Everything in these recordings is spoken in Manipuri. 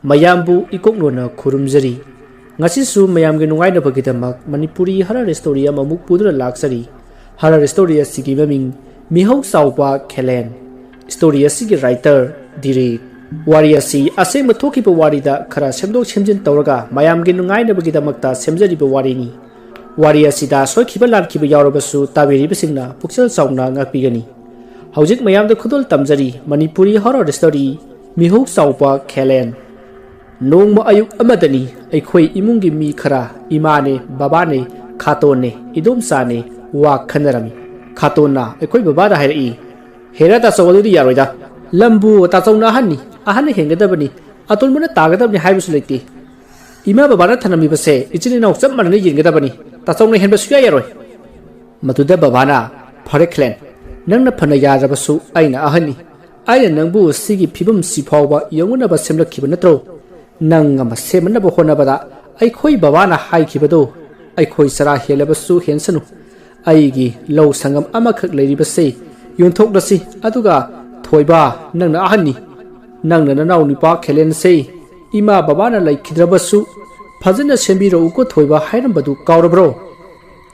mayambu ikoknona khurumjari ngasisu mayamge nungainabagidamak manipuri horror story amamuk pudra laksari horror story asigi maming mihau saupa khelen story asigi writer diri wari asi asema thokiba warida khara semdok semjin tawraga mayamge nungainabagidamakta semjariba warini wari asida soikiba lankiba yawrabasu tabiribasingna pukchal sauna ngakpigani hojik mayamda khudol tamjari manipuri horror story mihau saupa khelen nongma ayuk amadani aikhoi imungi mi khara imane babane khatone idomsane wa khanarami khatona aikhoi babada hairi hera ta sawaludi yaroida lambu ta chawna hanni ahana hengadabani atulmuna tagadabni haibusu leiti ima babana thanami base ichini naw chap manani yengadabani ta chawna henba suya yaroi matuda babana phareklen nangna phana yarabasu aina ahani aina nangbu sigi phibum sifawba yonguna semlakhiba natro nangama semanaba honabada aikhoi babana haikibado aikhoi sara helabasu hensanu aigi low sangam amakhak leiribase yonthokdasi aduga thoiba nangna ahani nangna nanaw nipa khelen sei ima babana laikhidrabasu phajana sembiro uko thoiba hairambadu kawrabro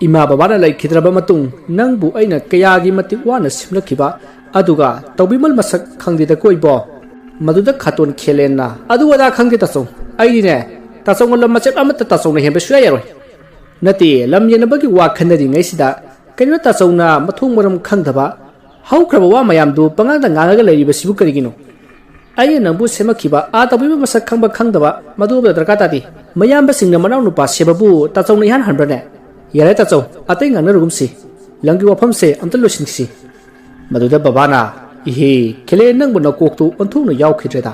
ima babana laikhidraba matung nangbu aina kayagi mati wana simlakhiba aduga tawbimal masak khangdida koibo maduda khaton khelena adu wada khangge taso aine taso lam machet amata taso na hembe suya yaroi nati lam yenabagi wa khanari ngai sida kaino taso na mathung maram khangdaba haukraba wa mayam du pangang da nganga leiriba sibu karigino aye nambu semakhiba a tabiba masak khangba khangdaba madu ba darka tadi mayam ba singna manaw nu pa sebabu taso na han hanbrane yare taso atai ngana rugumsi langi wafam se amtal losinsi maduda babana ihe kele nang bu na koktu onthung na yaw khidreda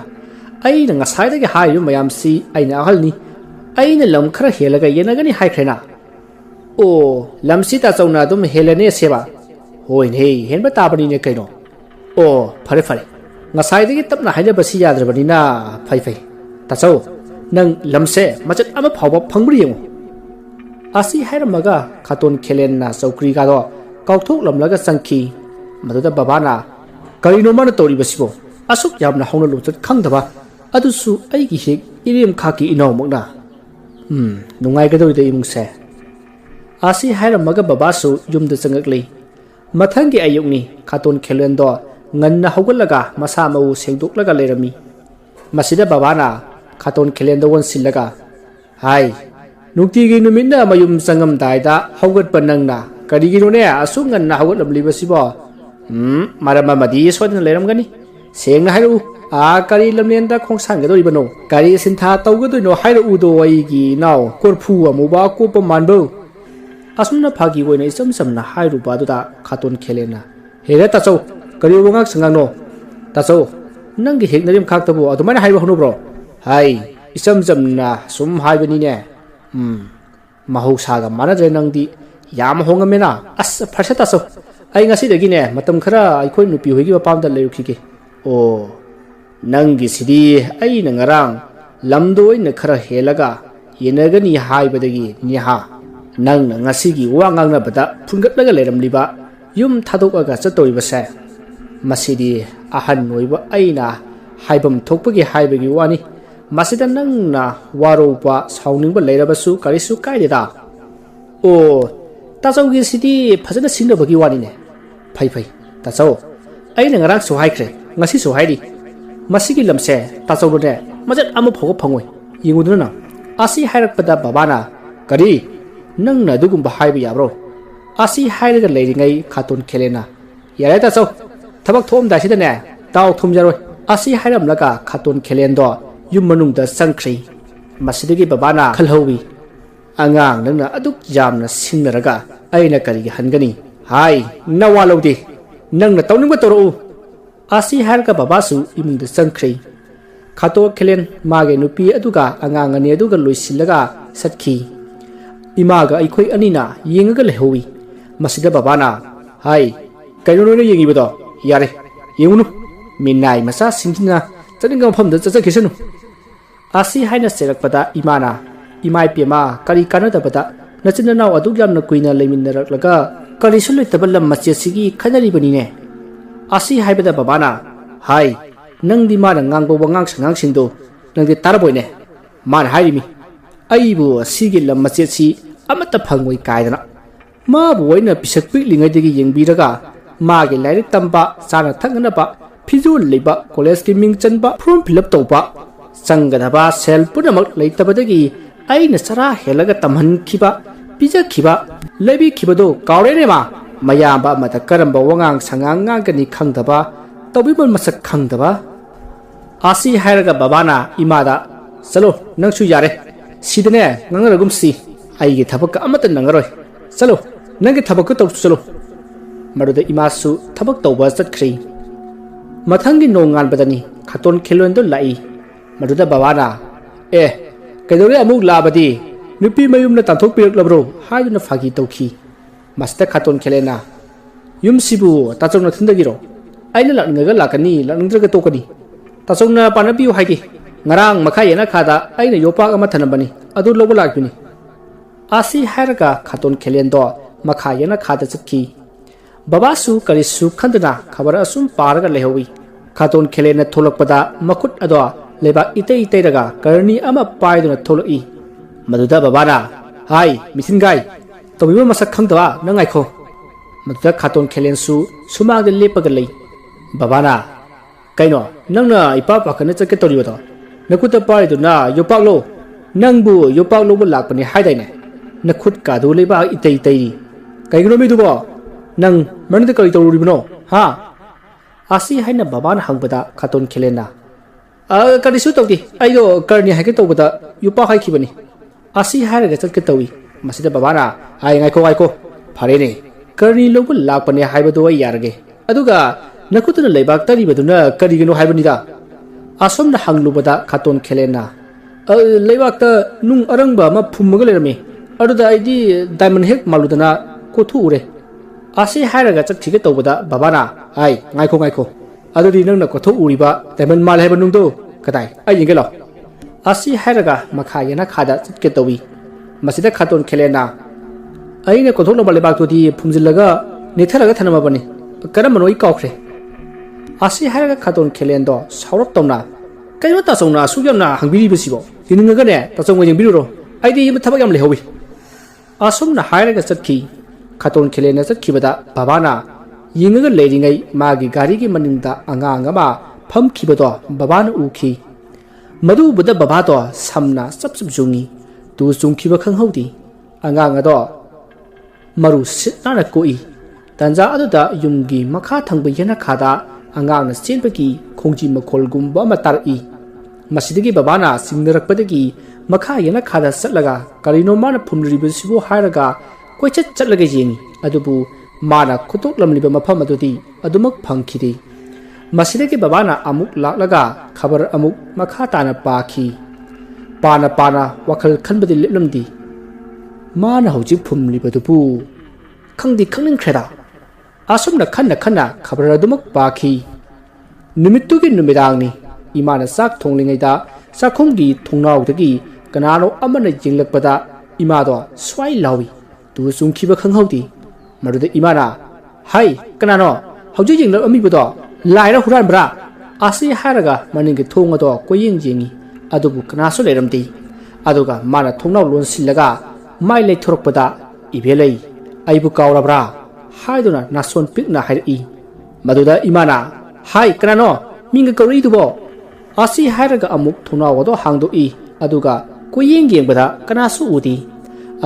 ai na ngasai da ge hayu mayam si ai na halni ai na lam khara helaga yenagani hai khrena o lam si ta chawna dum helane seba hoin he henba tabani ne kaino o phare phare ngasai da ge tapna haida basi yadrabani na phai phai ta chaw nang lamse machat ama phawba phangbri yeng asi hairamaga khaton khelen na chaukri ga do kaukthok lamlaga sangki maduda babana karino mana tori basibo asuk yamna hongna lochat khangdaba adusu aigi hek irim khaki inaw mokna nungai ga doi imungse asi hairamaga babasu yumda changakli mathangi ayukni khaton khelendo nganna hogalaga masa mau sengdoklaga lerami masida babana khaton khelendo won sillaga hai nukti gi numinna mayum sangam daida hogat panangna karigino ne asuk nganna hogalam libasibo marama madi swadna leram gani sengna hairu a kari lamnenda khongsang ga doribano kari sintha tawgado no hairu udo waigi naw korphu amuba ko pamanbo asumna phagi woina isam samna hairu baduda khaton khelena hera tacho kari wongak sangano tacho nangi heknarim khaktabo adumana hairu hono bro hai isam jamna sum haibani ne mahausaga manadre nangdi yam hongamena as pharsa tacho ai ngasi dagi ne matam khara aikhoi nupi hoigi bapam da lerukhige o nangi sidi ai na ngarang lamdo ina khara helaga yenagani haibadagi niha nang na ngasi gi wangang na bada phungatlaga leramliba yum thadokaga chatoriba sa masidi ahan noiba aina haibam thokpagi haibagi wani masida nang na waropa sauningba leirabasu karisu kaideda o tachogi sidi phajana singnabagi wani ne phai phai tacho aina ngarang so haikre ngasi so hairi masigi lamse tacho ne majat amu phogo phangoi yinguduna asi hairakpada babana kari nang na dugum ba haiba yabro asi hairaga leiringai khaton khelena yare tacho thabak thom da sida ne taw thum jaroi asi hairam laga khaton khelendo yum manung da sangkhri masidagi babana khalhowi angang nangna aduk jamna singnaraga aina kari hangani hai nawalodi nangna tawningba toro asi harka babasu imungda sangkhri khato khelen mage nupi aduga angang ani aduga loisilaga satki imaga aikhoi anina yengaga lehowi masida babana hai kaino no yengi bodo yare yengunu minai masa singina chaninga phamda chachakhisanu asi haina serakpada imana imai pema kari kanada bada nachina naw aduk yamna kuina leminnaraklaga kari sulai tabalam machesigi khanari banine asi haibada babana hai nang di mana ngang bo ngang sangang singdo nangde taraboine man hairimi aibu sigi lam machesi amata phangoi kaidana ma boina pisak pik lingai degi yengbiraga magi lairik tamba sana thangna ba phijul leba college ki ming chanba form fill up tawba changadaba sel punamak leitabadagi aina sara helaga tamhan khiba pija khiba lebi khibado kaurene ma mayamba mata karamba wangang sangang ngangani khangdaba tawbibon masak khangdaba asi hairaga babana imada chalo nangsu yare sidane ngangaragum si aigi thabak amata nangaroi chalo nangi thabak taw chalo maruda imasu thabak tawba chatkri mathangi nongan badani khaton khelon do lai maruda babana kaidore amuk labadi nupi mayumna tanthok pirak labro haiduna phagi tawki masta khaton khelena yum sibu tachongna thindagiro aina lakngaga lakani lakndraga tokani tachongna panapiu haidi ngarang makhayena khada aina yopak ama thanambani adu lobo lakbini asi hairaga khaton khelendo makhayena khada chakki babasu karisu khandana khabar asum paraga lehowi khaton khelena tholakpada makhut ado leba itei iteraga karni ama paiduna tholoi maduda babana hai misingai tobiba masak khangdawa nangai kho maduda khaton khelensu sumang de lepaga lei babana kaino nangna ipa pakana chake toribodo nakuta paiduna yopaklo nangbu yopaklo bu lakpani haidaine nakhut ka du leba itei itei kaigno mi dubo nang manide kari toruribno ha asi haina babana hangbada khaton khelena karisu tawdi aido karni haike tawbada yupa haikibani asi hairaga chatke tawi masida babana ai ngai ko farene karni lobu lakpani haibado ai yarage aduga nakutuna leibak taribaduna karigino haibanida asomna hanglubada khaton khelena leibakta nung arangba ma phummaga lerame aduda aidi diamond hek maludana kothu ure asi hairaga chathige tawbada babana ai ngai ko adudi nangna kothu uriba diamond mal haiba nungdo kadai ai yengelo asi hairaga makhayena khada chitke tawi masida khaton khelena aine kothok nabale bak to di phumjilaga netharaga thanama bani karam noi kawkhre asi hairaga khaton khelendo saurok tawna kaima ta songna sugyamna hangbiri besibo dininga ne ta songwe yengbiruro aidi yim thabak yam lehowi asomna hairaga chatki khaton khelena chatkibada babana yingaga leiringai magi gari gi maningda angang ama phamkhibado babana ukhi madu buda babato samna sapsup jungi tu jungkhiba khanghaudi angang ado maru sitna koi tanja aduda yumgi makha thangba yana khada angang na chenpaki khongji makhol gumba matari masidagi babana singnarakpadagi makha yana khada satlaga karino mana phumriba sibo hairaga koichat chatlaga yengi adubu mana khutok lamliba mafam adudi adumak phangkhidi masidagi babana amuk laklaga khabar amuk makha tana pakhi pana wakhal khanbadi leplamdi mana hojik phumlibadubu khangdi khangning asomna khanna khabar adumak pakhi numittugi numidangni imana sak thonglingaida sakhonggi thongnawdagi kanano amana jinglakpada imado swai lawi tu sungkhiba khanghaudi maruda imana hai kanano hojik jinglak amibado laira huran bra asi haraga maningi thongado koyeng jengi adubu kanaso leramdi aduga mana thongnaw lon sillaga mai lei thorokpada ibelei aibu kawrabra haiduna nason pikna hairi maduda imana hai kanano minga kawri dubo asi haraga amuk thonawado hangdoi aduga koyeng yengbada kanaso udi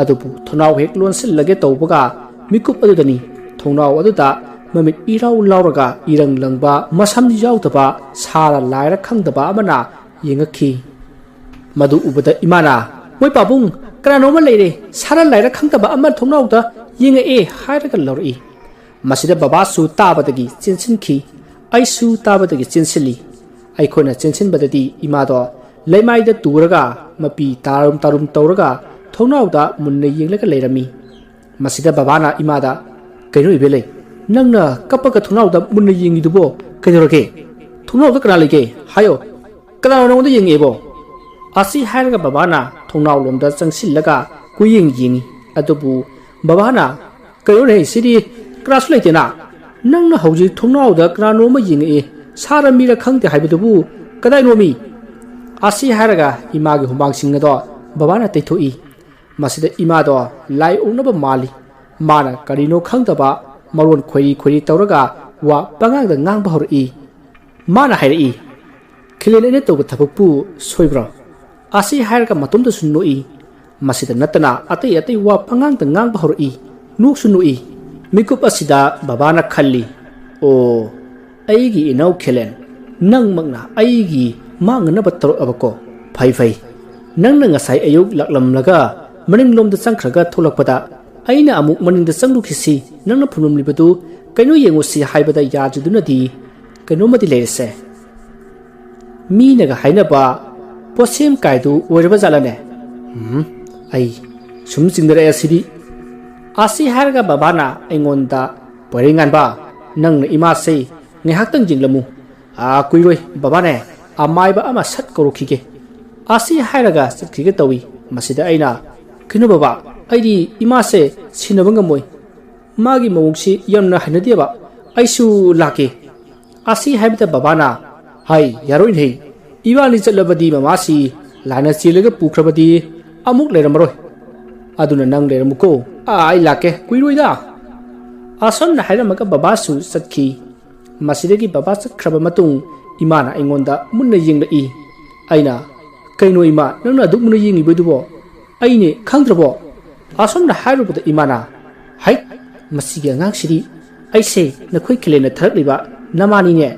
adubu thonaw hek lon sillage tawbaga mikup adudani thongnaw aduda mamit irau lauraga irang langba masam yautaba sara laira khangdaba amana yengakhi madu ubada imana moi papung kanano ma leire sara laira khangdaba amar thongnawda yenga hairaga lori masida baba su tabadagi chinsinki ai su tabadagi chinsili ai khona chinsin badadi imado leimaida turaga mapi tarum tawraga thongnawda munna yenglaga leirami masida babana imada kaino ibele nangna kapaka thongnawda munna yengidubo kaidorage thongnawda kana lege hayo kana nongda yengebo asi hairaga babana thongnaw lomda changsillaga kuyeng yengi adubu babana kayo ne sidi class leitena nangna hauji thongnawda kana noma yenge saramira khangte haibadubu kadai nomi ꯑꯁꯤ ꯍꯥꯏꯔꯒ ꯏꯃꯥꯒꯤ ꯍꯨꯃꯥꯡꯁꯤꯡ ꯑꯗꯣ ꯕꯕꯥꯅ ꯇꯩꯊꯣꯛꯏ ꯃꯁꯤꯗ ꯏꯃꯥꯗꯣ ꯂꯥꯏ ꯑꯣꯛꯅꯕ ꯃꯥꯜꯂꯤ ꯃꯥꯅ ꯀꯔꯤꯅꯣ ꯈꯪꯗꯕ ꯃꯔꯣꯟ ꯈꯣꯏꯔꯤ ꯇꯧꯔꯒ ꯋꯥ ꯄꯉꯥꯡꯗ ꯉꯥꯡꯕ ꯍꯧꯔꯛꯏ ꯃꯥꯅ ꯍꯥꯏꯔꯛꯏ ꯈꯤꯂꯦꯟ ꯑꯩꯅ ꯇꯧꯕ ꯊꯕꯛꯄꯨ ꯁꯣꯏꯕ꯭ꯔꯣ ꯑꯁꯤ ꯍꯥꯏꯔꯒ ꯃꯇꯣꯝꯗꯁꯨ ꯅꯣꯛꯏ ꯃꯁꯤꯗ ꯅꯠꯇꯅ ꯑꯇꯩ ꯋꯥ ꯄꯉꯥꯡꯗ ꯉꯥꯡꯕ ꯍꯧꯔꯛꯏ ꯅꯣꯛꯁꯨ ꯅꯣꯛꯏ ꯃꯤꯀꯨꯞ ꯑꯁꯤꯗ ꯕꯕꯥꯅ ꯈꯜꯂꯤ ꯑꯣ ꯑꯩꯒꯤ ꯏꯅꯥꯎ ꯈꯤꯂꯦꯟ ꯅꯪꯃꯛꯅ ꯑꯩꯒꯤ ꯃꯥꯡꯅꯅꯕ ꯇꯧꯔꯛꯑꯕꯀꯣ ꯐꯩ ꯅꯪꯅ ꯉꯁꯥꯏ ꯑꯌꯨꯛ ꯂꯥꯛꯂꯝꯂꯒ ꯃꯅꯤꯡꯂꯣꯝꯗ ꯆꯪꯈ꯭ꯔꯒ ꯊꯣꯛꯂꯛꯄꯗ ꯑꯩꯅ ꯑꯃꯨꯛ ꯃꯅꯤꯡꯗ ꯆꯪꯂꯨꯈꯤꯁꯤ ꯅꯪꯅ ꯐꯨꯝꯂꯝꯂꯤꯕꯗꯨ ꯀꯩꯅꯣ ꯌꯦꯡꯉꯨꯁꯤ ꯍꯥꯏꯕꯗ ꯌꯥꯗ꯭ꯔꯤꯗꯨꯅꯗꯤ ꯀꯩꯅꯣꯝꯃꯗꯤ ꯂꯩꯔꯁꯦ ꯃꯤꯅꯒ ꯍꯥꯏꯅꯕ ꯄꯣꯠꯁꯦꯝ ꯀꯥꯏꯗꯨ ꯑꯣꯏꯔꯕ ꯖꯥꯠꯂꯅꯦ ꯑꯩ ꯁꯨꯝ ꯆꯤꯡꯅꯔꯛꯑꯦ ꯑꯁꯤꯗꯤ ꯑꯁꯤ ꯍꯥꯏꯔꯒ ꯕꯕꯥꯅ ꯑꯩꯉꯣꯟꯗ ꯄꯣꯏꯔꯩꯉꯥꯟꯕ ꯅꯪꯅ ꯏꯃꯥꯁꯦ ꯉꯥꯏꯍꯥꯛꯇꯪ ꯌꯦꯡꯂꯝꯃꯨ ꯀꯨꯏꯔꯣꯏ ꯕꯕꯥꯅꯦ ꯑꯃꯥꯏꯕ ꯑꯃ ꯁꯠ ꯀꯧꯔꯛꯈꯤꯒꯦ ꯑꯁꯤ ꯍꯥꯏꯔꯒ ꯆꯠꯈꯤꯒꯦ ꯇꯧꯏ ꯃꯁꯤꯗ ꯑꯩꯅ ꯀꯩꯅꯣ ꯕꯕꯥ ꯑꯩꯗꯤ ꯏꯃꯥꯁꯦ ꯁꯤꯟꯅꯕ ꯉꯝꯃꯣꯏ ꯃꯥꯒꯤ ꯃꯑꯣꯡꯁꯤ ꯌꯥꯝꯅ ꯍꯩꯅꯗꯦꯕ ꯑꯩꯁꯨ ꯂꯥꯛꯀꯦ ꯑꯁꯤ ꯍꯥꯏꯕꯗ ꯕꯕꯥꯅ ꯍꯥꯏ ꯌꯥꯔꯣꯏꯅꯦ ꯏꯕꯥꯅꯤ ꯆꯠꯂꯕꯗꯤ ꯃꯃꯥꯁꯤ ꯂꯥꯏꯅ ꯆꯦꯜꯂꯒ ꯄꯨꯈ꯭ꯔꯕꯗꯤ ꯑꯃꯨꯛ ꯂꯩꯔꯝꯃꯔꯣꯏ ꯑꯗꯨꯅ ꯅꯪ ꯂꯩꯔꯝꯃꯨꯀꯣ ꯑꯩ ꯂꯥꯛꯀꯦ ꯀꯨꯏꯔꯣꯏꯗ ꯑꯁꯣꯝꯅ ꯍꯥꯏꯔꯝꯃꯒ ꯕꯕꯥꯁꯨ ꯆꯠꯈꯤ ꯃꯁꯤꯗꯒꯤ ꯕꯕꯥ ꯆꯠꯈ꯭ꯔꯕ ꯃꯇꯨꯡ ꯏꯃꯥꯅ ꯑꯩꯉꯣꯟꯗ ꯃꯨꯟꯅ ꯌꯦꯡꯂꯛꯏ ꯑꯩꯅ ꯀꯩꯅꯣ ꯏꯃꯥ ꯅꯪꯅ ꯑꯗꯨꯛ ꯃꯨꯟꯅ ꯌꯦꯡꯉꯤꯕꯗꯨꯕꯣ ꯑꯩꯅꯦ ꯈꯪꯗ꯭ꯔꯕꯣ ꯑꯁꯣꯝꯅ ꯍꯥꯏꯔꯨꯕꯗ ꯏꯃꯥꯅ ꯍꯩ ꯃꯁꯤꯒꯤ ꯑꯉꯥꯡꯁꯤꯗꯤ ꯑꯩꯁꯦ ꯅꯈꯣꯏ ꯈꯤꯂꯦꯟꯅ ꯊꯥꯔꯛꯂꯤꯕ ꯅꯃꯥꯅꯤꯅꯦ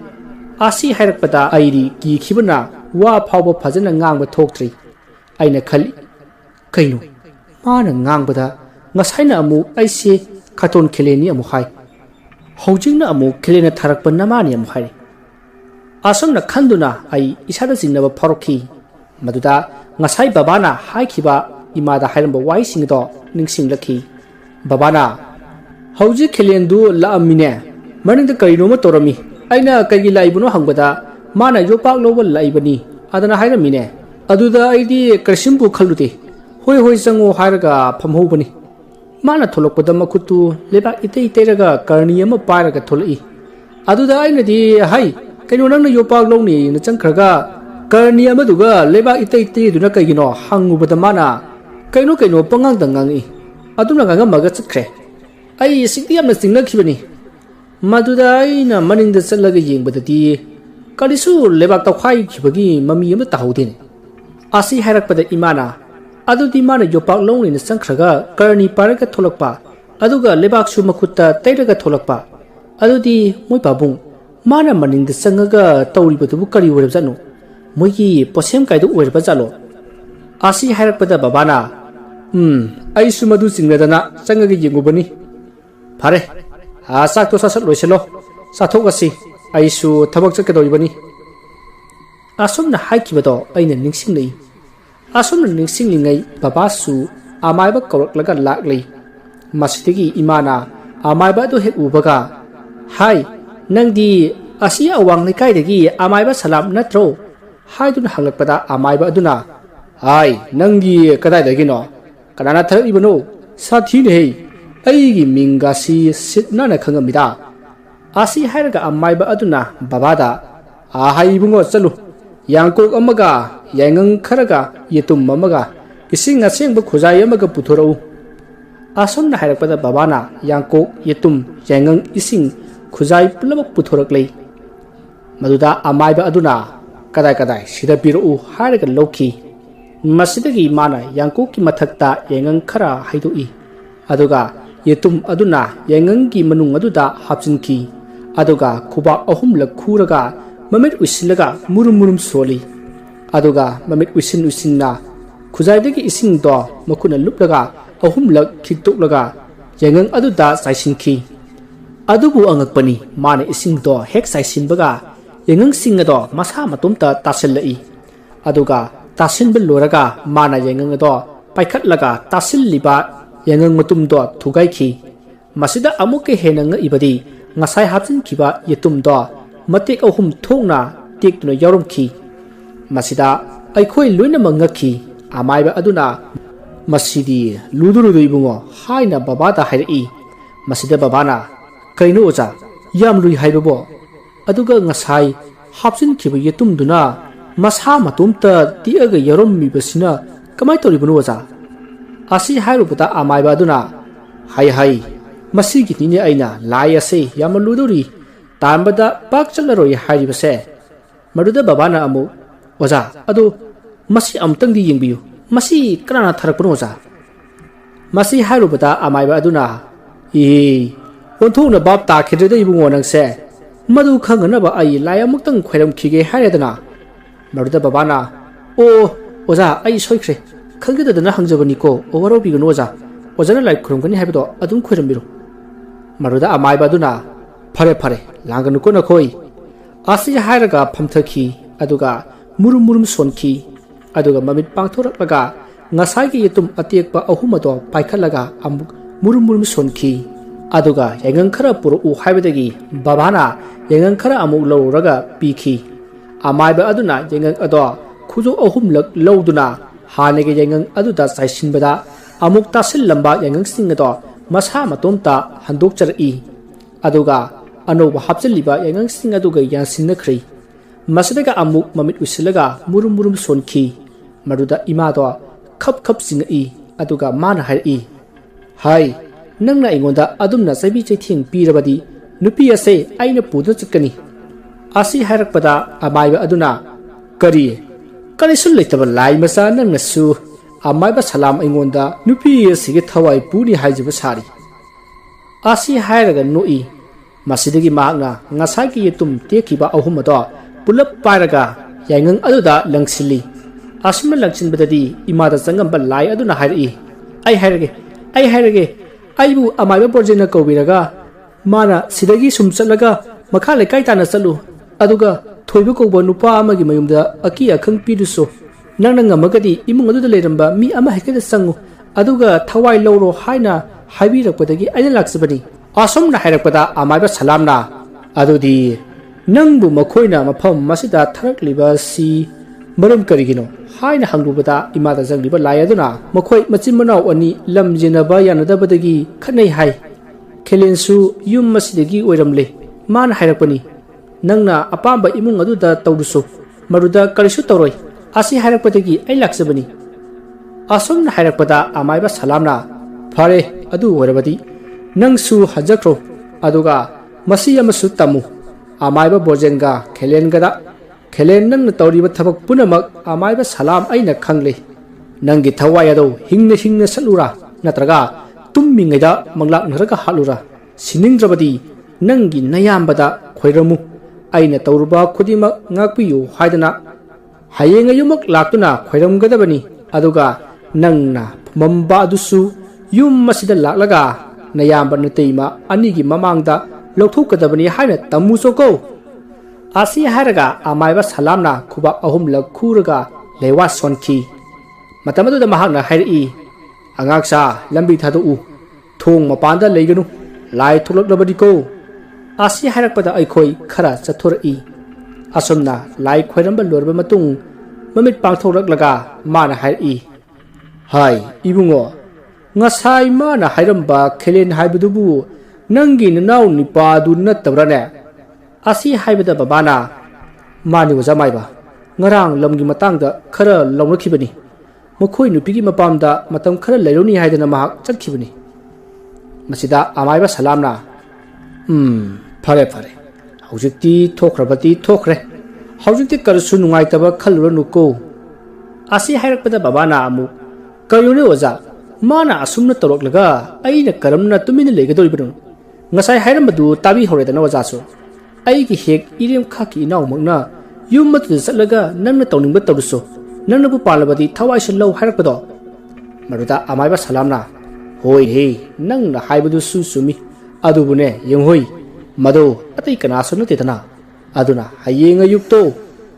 ꯑꯁꯤ ꯍꯥꯏꯔꯛꯄꯗ ꯑꯩꯗꯤ ꯀꯤꯈꯤꯕꯅ ꯋꯥ ꯐꯥꯎꯕ ꯐꯖꯅ ꯉꯥꯡꯕ ꯊꯣꯛꯇ꯭ꯔꯤ ꯑꯩꯅ ꯈꯜꯂꯤ ꯀꯩꯅꯣ ꯃꯥꯅ ꯉꯥꯡꯕꯗ ꯉꯁꯥꯏꯅ ꯑꯃꯨꯛ ꯑꯩꯁꯦ ꯈꯥꯇꯣꯟ ꯈꯤꯂꯦꯟꯅꯤ ꯑꯃꯨꯛ ꯍꯥꯏ ꯍꯧꯖꯤꯛꯅ ꯑꯃꯨꯛ ꯈꯤꯂꯦꯟꯅ ꯊꯥꯔꯛꯄ ꯅꯃꯥꯅꯤ ꯑꯃꯨꯛ ꯍꯥꯏꯔꯤ ꯑꯁꯣꯝꯅ ꯈꯟꯗꯨꯅ ꯑꯩ ꯏꯁꯥꯗ ꯆꯤꯡꯅꯕ ꯐꯥꯎꯔꯛꯈꯤ ꯃꯗꯨꯗ ꯉꯁꯥꯏ ꯕꯕꯥꯅ ꯍꯥꯏꯈꯤꯕ ꯏꯃꯥꯗ ꯍꯥꯏꯔꯝꯕ ꯋꯥꯍꯩꯁꯤꯡ ꯑꯗꯣ ꯅꯤꯡꯁꯤꯡꯂꯛꯈꯤ ꯕꯕꯥꯅ ꯍꯧꯖꯤꯛ ꯈꯤꯂꯦꯟꯗꯨ ꯂꯥꯛꯑꯝꯃꯤꯅꯦ ꯃꯅꯤꯡꯗ ꯀꯔꯤꯅꯣꯃ ꯇꯧꯔꯝꯃꯤ ꯑꯩꯅ ꯀꯩꯒꯤ ꯂꯥꯛꯏꯕꯅꯣ ꯍꯪꯕꯗ ꯃꯥꯅ ꯌꯣꯄꯥꯛ ꯂꯧꯕ ꯂꯥꯛꯏꯕꯅꯤ ꯑꯗꯨꯅ ꯍꯥꯏꯔꯝꯃꯤꯅꯦ ꯑꯗꯨꯗ ꯑꯩꯗꯤ ꯀꯔꯤꯁꯤꯝꯕꯨ ꯈꯜꯂꯨꯗꯦ ꯍꯣꯏ ꯆꯪꯉꯣ ꯍꯥꯏꯔꯒ ꯐꯝꯍꯧꯕꯅꯤ ꯃꯥꯅ ꯊꯣꯛꯂꯛꯄꯗ ꯃꯈꯨꯠꯇꯨ ꯂꯩꯕꯥꯛ ꯏꯇꯩ ꯇꯩꯔꯒ ꯀꯔꯅꯤ ꯑꯃ ꯄꯥꯏꯔꯒ ꯊꯣꯛꯂꯛꯏ ꯑꯗꯨꯗ ꯑꯩꯅꯗꯤ ꯍꯩ ꯀꯩꯅꯣ ꯅꯪꯅ ꯌꯣꯄꯥꯛ ꯂꯧꯅꯦꯅ ꯆꯪꯈ꯭ꯔꯒ ꯀꯔꯅꯤ ꯑꯃꯗꯨꯒ ꯂꯩꯕꯥꯛ ꯏꯇꯩ ꯇꯩꯗꯨꯅ ꯀꯩꯒꯤꯅꯣ ꯍꯪꯉꯨꯕꯗ ꯃꯥꯅ ꯀꯩꯅꯣ ꯄꯉꯥꯡꯗ ꯉꯥꯡꯉꯛꯏ ꯑꯗꯨꯅ ꯉꯥꯡꯉꯝꯃꯒ ꯆꯠꯈ꯭ꯔꯦ ꯑꯩ ꯁꯤꯛꯇꯤ ꯌꯥꯝꯅ ꯆꯤꯡꯅꯈꯤꯕꯅꯤ ꯃꯗꯨꯗ ꯑꯩꯅ ꯃꯅꯤꯡꯗ ꯆꯠꯂꯒ ꯌꯦꯡꯕꯗꯗꯤ ꯀꯔꯤꯁꯨ ꯂꯩꯕꯥꯛ ꯇꯧꯈꯥꯏꯈꯤꯕꯒꯤ ꯃꯃꯤ ꯑꯃ ꯇꯥꯍꯧꯗꯦꯅꯦ ꯑꯁꯤ ꯍꯥꯏꯔꯛꯄꯗ ꯏꯃꯥꯅ ꯑꯗꯨꯗꯤ ꯃꯥꯅ ꯌꯣꯄꯥꯛ ꯂꯧꯅꯦꯅ ꯆꯪꯈ꯭ꯔꯒ ꯀꯔꯅꯤ ꯄꯥꯏꯔꯒ ꯊꯣꯛꯂꯛꯄ ꯑꯗꯨꯒ ꯂꯩꯕꯥꯛꯁꯨ ꯃꯈꯨꯠꯇ ꯇꯩꯔꯒ ꯊꯣꯛꯂꯛꯄ ꯑꯗꯨꯗꯤ ꯃꯣꯏ ꯄꯥꯕꯨꯡ ꯃꯥꯅ ꯃꯅꯤꯡꯗ ꯆꯪꯉꯒ ꯇꯧꯔꯤꯕꯗꯨꯕꯨ ꯀꯔꯤ ꯑꯣꯏꯔꯕꯖꯥꯠꯅꯣ ꯃꯣꯏꯒꯤ ꯄꯣꯠꯁꯦꯝ ꯀꯥꯏꯗꯨ ꯑꯣꯏꯔꯕ ꯖꯥꯠꯂꯣ ꯑꯁꯤ ꯍꯥꯏꯔꯛꯄꯗ ꯕꯕꯥꯅ ꯑꯩꯁꯨ ꯃꯗꯨ ꯆꯤꯡꯅꯗꯅ ꯆꯪꯉꯒ ꯌꯦꯡꯉꯨꯕꯅꯤ ꯐꯔꯦ ꯆꯥꯛꯇꯣ ꯁꯠ ꯂꯣꯏꯁꯤꯜꯂꯣ ꯆꯥꯊꯣꯛꯑꯁꯤ ꯑꯩꯁꯨ ꯊꯕꯛ ꯆꯠꯀꯗꯧꯔꯤꯕꯅꯤ ꯑꯁꯣꯝꯅ ꯍꯥꯏꯈꯤꯕꯗꯣ ꯑꯩꯅ ꯅꯤꯡꯁꯤꯡꯂꯛꯏ ꯑꯁꯣꯝꯅ ꯅꯤꯡꯁꯤꯡꯂꯤꯉꯩ ꯕꯕꯥꯁꯨ ꯑꯃꯥꯏꯕ ꯀꯧꯔꯛꯂꯒ ꯂꯥꯛꯂꯤ ꯃꯁꯤꯗꯒꯤ ꯏꯃꯥꯅ ꯑꯃꯥꯏꯕ ꯑꯗꯨ ꯍꯦꯛ ꯎꯕꯒ ꯍꯥꯏ ꯅꯪꯗꯤ ꯑꯁꯤ ꯑꯋꯥꯡ ꯂꯩꯀꯥꯏꯗꯒꯤ ꯑꯃꯥꯏꯕ ꯁꯂꯥꯝ ꯅꯠꯇ꯭ꯔꯣ ꯍꯥꯏꯗꯨꯅ ꯍꯪꯂꯛꯄꯗ ꯑꯃꯥꯏꯕ ꯑꯗꯨꯅ ꯍꯥꯏ ꯅꯪꯒꯤ ꯀꯗꯥꯏꯗꯒꯤꯅꯣ ꯀꯅꯥꯅ ꯊꯥꯔꯛꯏꯕꯅꯣ ꯁꯥꯊꯤꯅꯦꯍꯦ ꯑꯩꯒꯤ ꯃꯤꯡꯒꯁꯤ ꯁꯤꯠ ꯅꯥꯟꯅ ꯈꯪꯉꯝꯃꯤꯗ ꯑꯁꯤ ꯍꯥꯏꯔꯒ ꯑꯃꯥꯏꯕ ꯑꯗꯨꯅ ꯕꯕꯥꯗ ꯍꯥꯏ ꯏꯕꯨꯡꯉꯣ ꯆꯠꯂꯨ ꯌꯥꯡꯀꯣꯛ ꯑꯃꯒ ꯌꯥꯏꯉꯪ ꯈꯔꯒ ꯌꯦꯇꯨꯝ ꯑꯃꯒ ꯏꯁꯤꯡ ꯑꯁꯦꯡꯕ ꯈꯨꯖꯥꯏ ꯑꯃꯒ ꯄꯨꯊꯣꯔꯛꯎ ꯑꯁꯣꯝꯅ ꯍꯥꯏꯔꯛꯄꯗ ꯕꯕꯥꯅ ꯌꯥꯡꯀꯣꯛ ꯌꯦꯇꯨꯝ ꯌꯥꯏꯉꯪ ꯏꯁꯤꯡ ꯈꯨꯖꯥꯏ ꯄꯨꯝꯅꯃꯛ ꯄꯨꯊꯣꯔꯛꯂꯤ ꯃꯗꯨꯗ ꯑꯃꯥꯏꯕ ꯑꯗꯨꯅ ꯀꯗꯥꯏ ꯁꯤꯗ ꯄꯤꯔꯛꯎ ꯍꯥꯏꯔꯒ ꯂꯧꯈꯤ ꯃꯁꯤꯗꯒꯤ ꯃꯥꯅ ꯌꯥꯡꯀꯣꯛꯀꯤ ꯃꯊꯛꯇ ꯌꯥꯏꯉꯪ ꯈꯔ ꯍꯩꯗꯣꯛꯏ ꯑꯗꯨꯒ ꯌꯦꯇꯨꯝ ꯑꯗꯨꯅ ꯌꯥꯏꯉꯪꯒꯤ ꯃꯅꯨꯡ ꯑꯗꯨꯗ ꯍꯥꯞꯆꯤꯟꯈꯤ ꯑꯗꯨꯒ ꯈꯨꯕꯥꯛ ꯑꯍꯨꯝꯂꯛ ꯈꯨꯔꯒ ꯃꯃꯤꯠ ꯎꯏꯁꯤꯜꯂꯒ ꯃꯨꯔꯨꯝ ꯁꯣꯜꯂꯤ ꯑꯗꯨꯒ ꯃꯃꯤꯠ ꯎꯏꯁꯤꯟꯅ ꯈꯨꯖꯥꯏꯗꯒꯤ ꯏꯁꯤꯡꯗꯣ ꯃꯈꯨꯠꯅ ꯂꯨꯞꯂꯒ ꯑꯍꯨꯝꯂꯛ ꯈꯤꯛꯇꯣꯛꯂꯒ ꯌꯥꯏꯉꯪ ꯑꯗꯨꯗ ꯆꯥꯏꯁꯤꯟꯈꯤ ꯑꯗꯨꯕꯨ ꯑꯉꯛꯄꯅꯤ ꯃꯥꯅ ꯏꯁꯤꯡꯗꯣ ꯍꯦꯛ ꯆꯥꯏꯁꯤꯟꯕꯒ ꯌꯥꯏꯉꯪꯁꯤꯡ ꯑꯗꯣ ꯃꯁꯥ ꯃꯇꯣꯝꯇ ꯇꯥꯁꯤꯜꯂꯛꯏ ꯑꯗꯨꯒ ꯇꯥꯁꯤꯟꯕ ꯂꯣꯏꯔꯒ ꯃꯥꯅ ꯌꯥꯏꯉꯪ ꯑꯗꯣ ꯄꯥꯏꯈꯠꯂꯒ ꯇꯥꯁꯤꯜꯂꯤꯕ ꯌꯥꯏꯉꯪ ꯃꯇꯨꯝꯗꯣ ꯊꯨꯒꯥꯏꯈꯤ ꯃꯁꯤꯗ ꯑꯃꯨꯛꯀ ꯍꯦꯟꯅ ꯉꯛꯏꯕꯗꯤ ꯉꯁꯥꯏ ꯍꯥꯞꯆꯤꯟꯈꯤꯕ ꯌꯦꯇꯨꯝꯗꯣ ꯃꯇꯦꯛ ꯑꯍꯨꯝ ꯊꯣꯛꯅ ꯇꯦꯛꯇꯨꯅ ꯌꯥꯎꯔꯝꯈꯤ ꯃꯁꯤꯗ ꯑꯩꯈꯣꯏ ꯂꯣꯏꯅꯃꯛ ꯉꯛꯈꯤ ꯑꯃꯥꯏꯕ ꯑꯗꯨꯅ ꯃꯁꯤꯗꯤ ꯂꯨꯗꯨ ꯏꯕꯨꯡꯉꯣ ꯍꯥꯏꯅ ꯕꯕꯥꯗ ꯍꯥꯏꯔꯛꯏ ꯃꯁꯤꯗ ꯕꯕꯥꯅ ꯀꯩꯅꯣ ꯑꯣꯖꯥ ꯌꯥꯝ ꯂꯨꯏ ꯍꯥꯏꯕꯕꯣ ꯑꯗꯨꯒ ꯉꯁꯥꯏ ꯍꯥꯞꯆꯤꯟꯈꯤꯕ ꯌꯦꯇꯨꯝꯗꯨꯅ masa matumta tiaga yaromibasina kamai toribunu oza asi hairubata amaiba aduna hai masigi nini aina lai ase yamaluduri tambada pak challaroi hairibase maduda babana amu oza adu masi amtang di yengbiyu masi kanana tharakpunu oza masi hairubata amaiba aduna onthuna bab ta khidreda ibungo nangse madu khanganaba ai lai amutang khairam khige hairedana maruda babana oza ai soikhre khangedadana hangjabani ko owaro bigano oza ojana lai khurumgani haibedo adum khairambiru maruda amaiba aduna phare langanu ko na khoi asi hairaga phamthaki aduga murum sonki aduga mamit pangthoraklaga ngasai gi yetum atiekpa ahumado paikhalaga amuk murum sonki aduga yengang khara puru u haibedagi babana yengang khara amuk lawraga piki amaiba aduna yengang ado khujo ahumlak lawduna hanege yengang aduda saisinbada amuk tasil lamba yengang singado masa matomta handok chari aduga anoba hapchaliba yengang sing aduga yansinnakhri masadaga amuk mamit usilaga murum sonki maruda imado khap singai aduga mana hai nangna ingonda adumna sabi chaithing pirabadi nupi ase aina pudu chakani asi hairakpada amaiba aduna karisul leitaba lai masa nangna su amaiba salam ingonda nupi asige thawai puni haijiba sari asi hairaga noi masidagi mahakna ngasagi yetum tekiba ahumado pulap pairaga yangang aduda langsili asma langsinbadadi imada sangamba lai aduna hairi ai hairage aibu amaiba project na kobiraga mana sidagi sum chatlaga makha lekai tana chalu aduga thoibu ko nupa amagi mayumda aki akhang piduso nangna ngamagadi imung aduda leramba mi ama hekeda sangu aduga thawai lawro haina haibirakpadagi aina laksabani asomna hairakpada amaiba salamna adudi nangbu makhoina mafam masida tharakliba si maram karigino haina hangrubada imada jangliba lai aduna makhoi machin manau ani lamjinaba yanadabadagi khanai hai khelensu yum masidagi oiramle man hairakpani nangna apamba imung aduda tawdusu maruda karisu tawroi asi hairakpadagi ai laksabani asomna hairakpada amaiba salamna phare adu oirabadi nangsu hajakro aduga masi amasu tamu amaiba bojenga khelengada khelen nangna tawriba thabak punamak amaiba salam aina khangle nangi thawai ado hingna salura natraga tummingaida manglak naraga halura siningdrabadi nangi nayambada khoiramu aina tawruba khudimak ngakpiyu haidana hayenga yumak laktuna khairamgadabani aduga nangna mamba adusu yum masida laklaga nayamba nateima anigi mamangda lokthukadabani haina tamusoko asi haraga amaiba salamna khubak ahumlak khuraga lewa sonki matamadu mahakna hairi angaksa lambi thadu thong mapanda leiganu lai thulaklabadi ko asi harakpada aikhoi khara chathori asomna lai khoiramba lorba matung mamit pangthoraklaga mana hairi hai ibungo ngasai mana hairamba khelen haibudubu nangi nanaw nipadu natabrane asi haibada babana mani wajamaiba ngarang lamgi matangda khara lawnakhibani makhoi nupigi mapamda matam khara leironi haidana mahak chakhibani masida amaiba salamna phare haujikti thokrabati thokre haujikti karsu nungaitaba khaluranu ko asi hairakpada babana amu kayone oja mana asumna toroklaga aina karamna tumina legadoribanu ngasai hairambadu tabi horedana ojasu aigi hek irem khaki inaw magna yummatu satlaga nangna tawningba tawruso nangnabu palabadi thawai sallau hairakpado maruda amaiba salamna hoi he nangna haibadu sumi adubune yenghoi mado atai kanasu natedana aduna hayenga yukto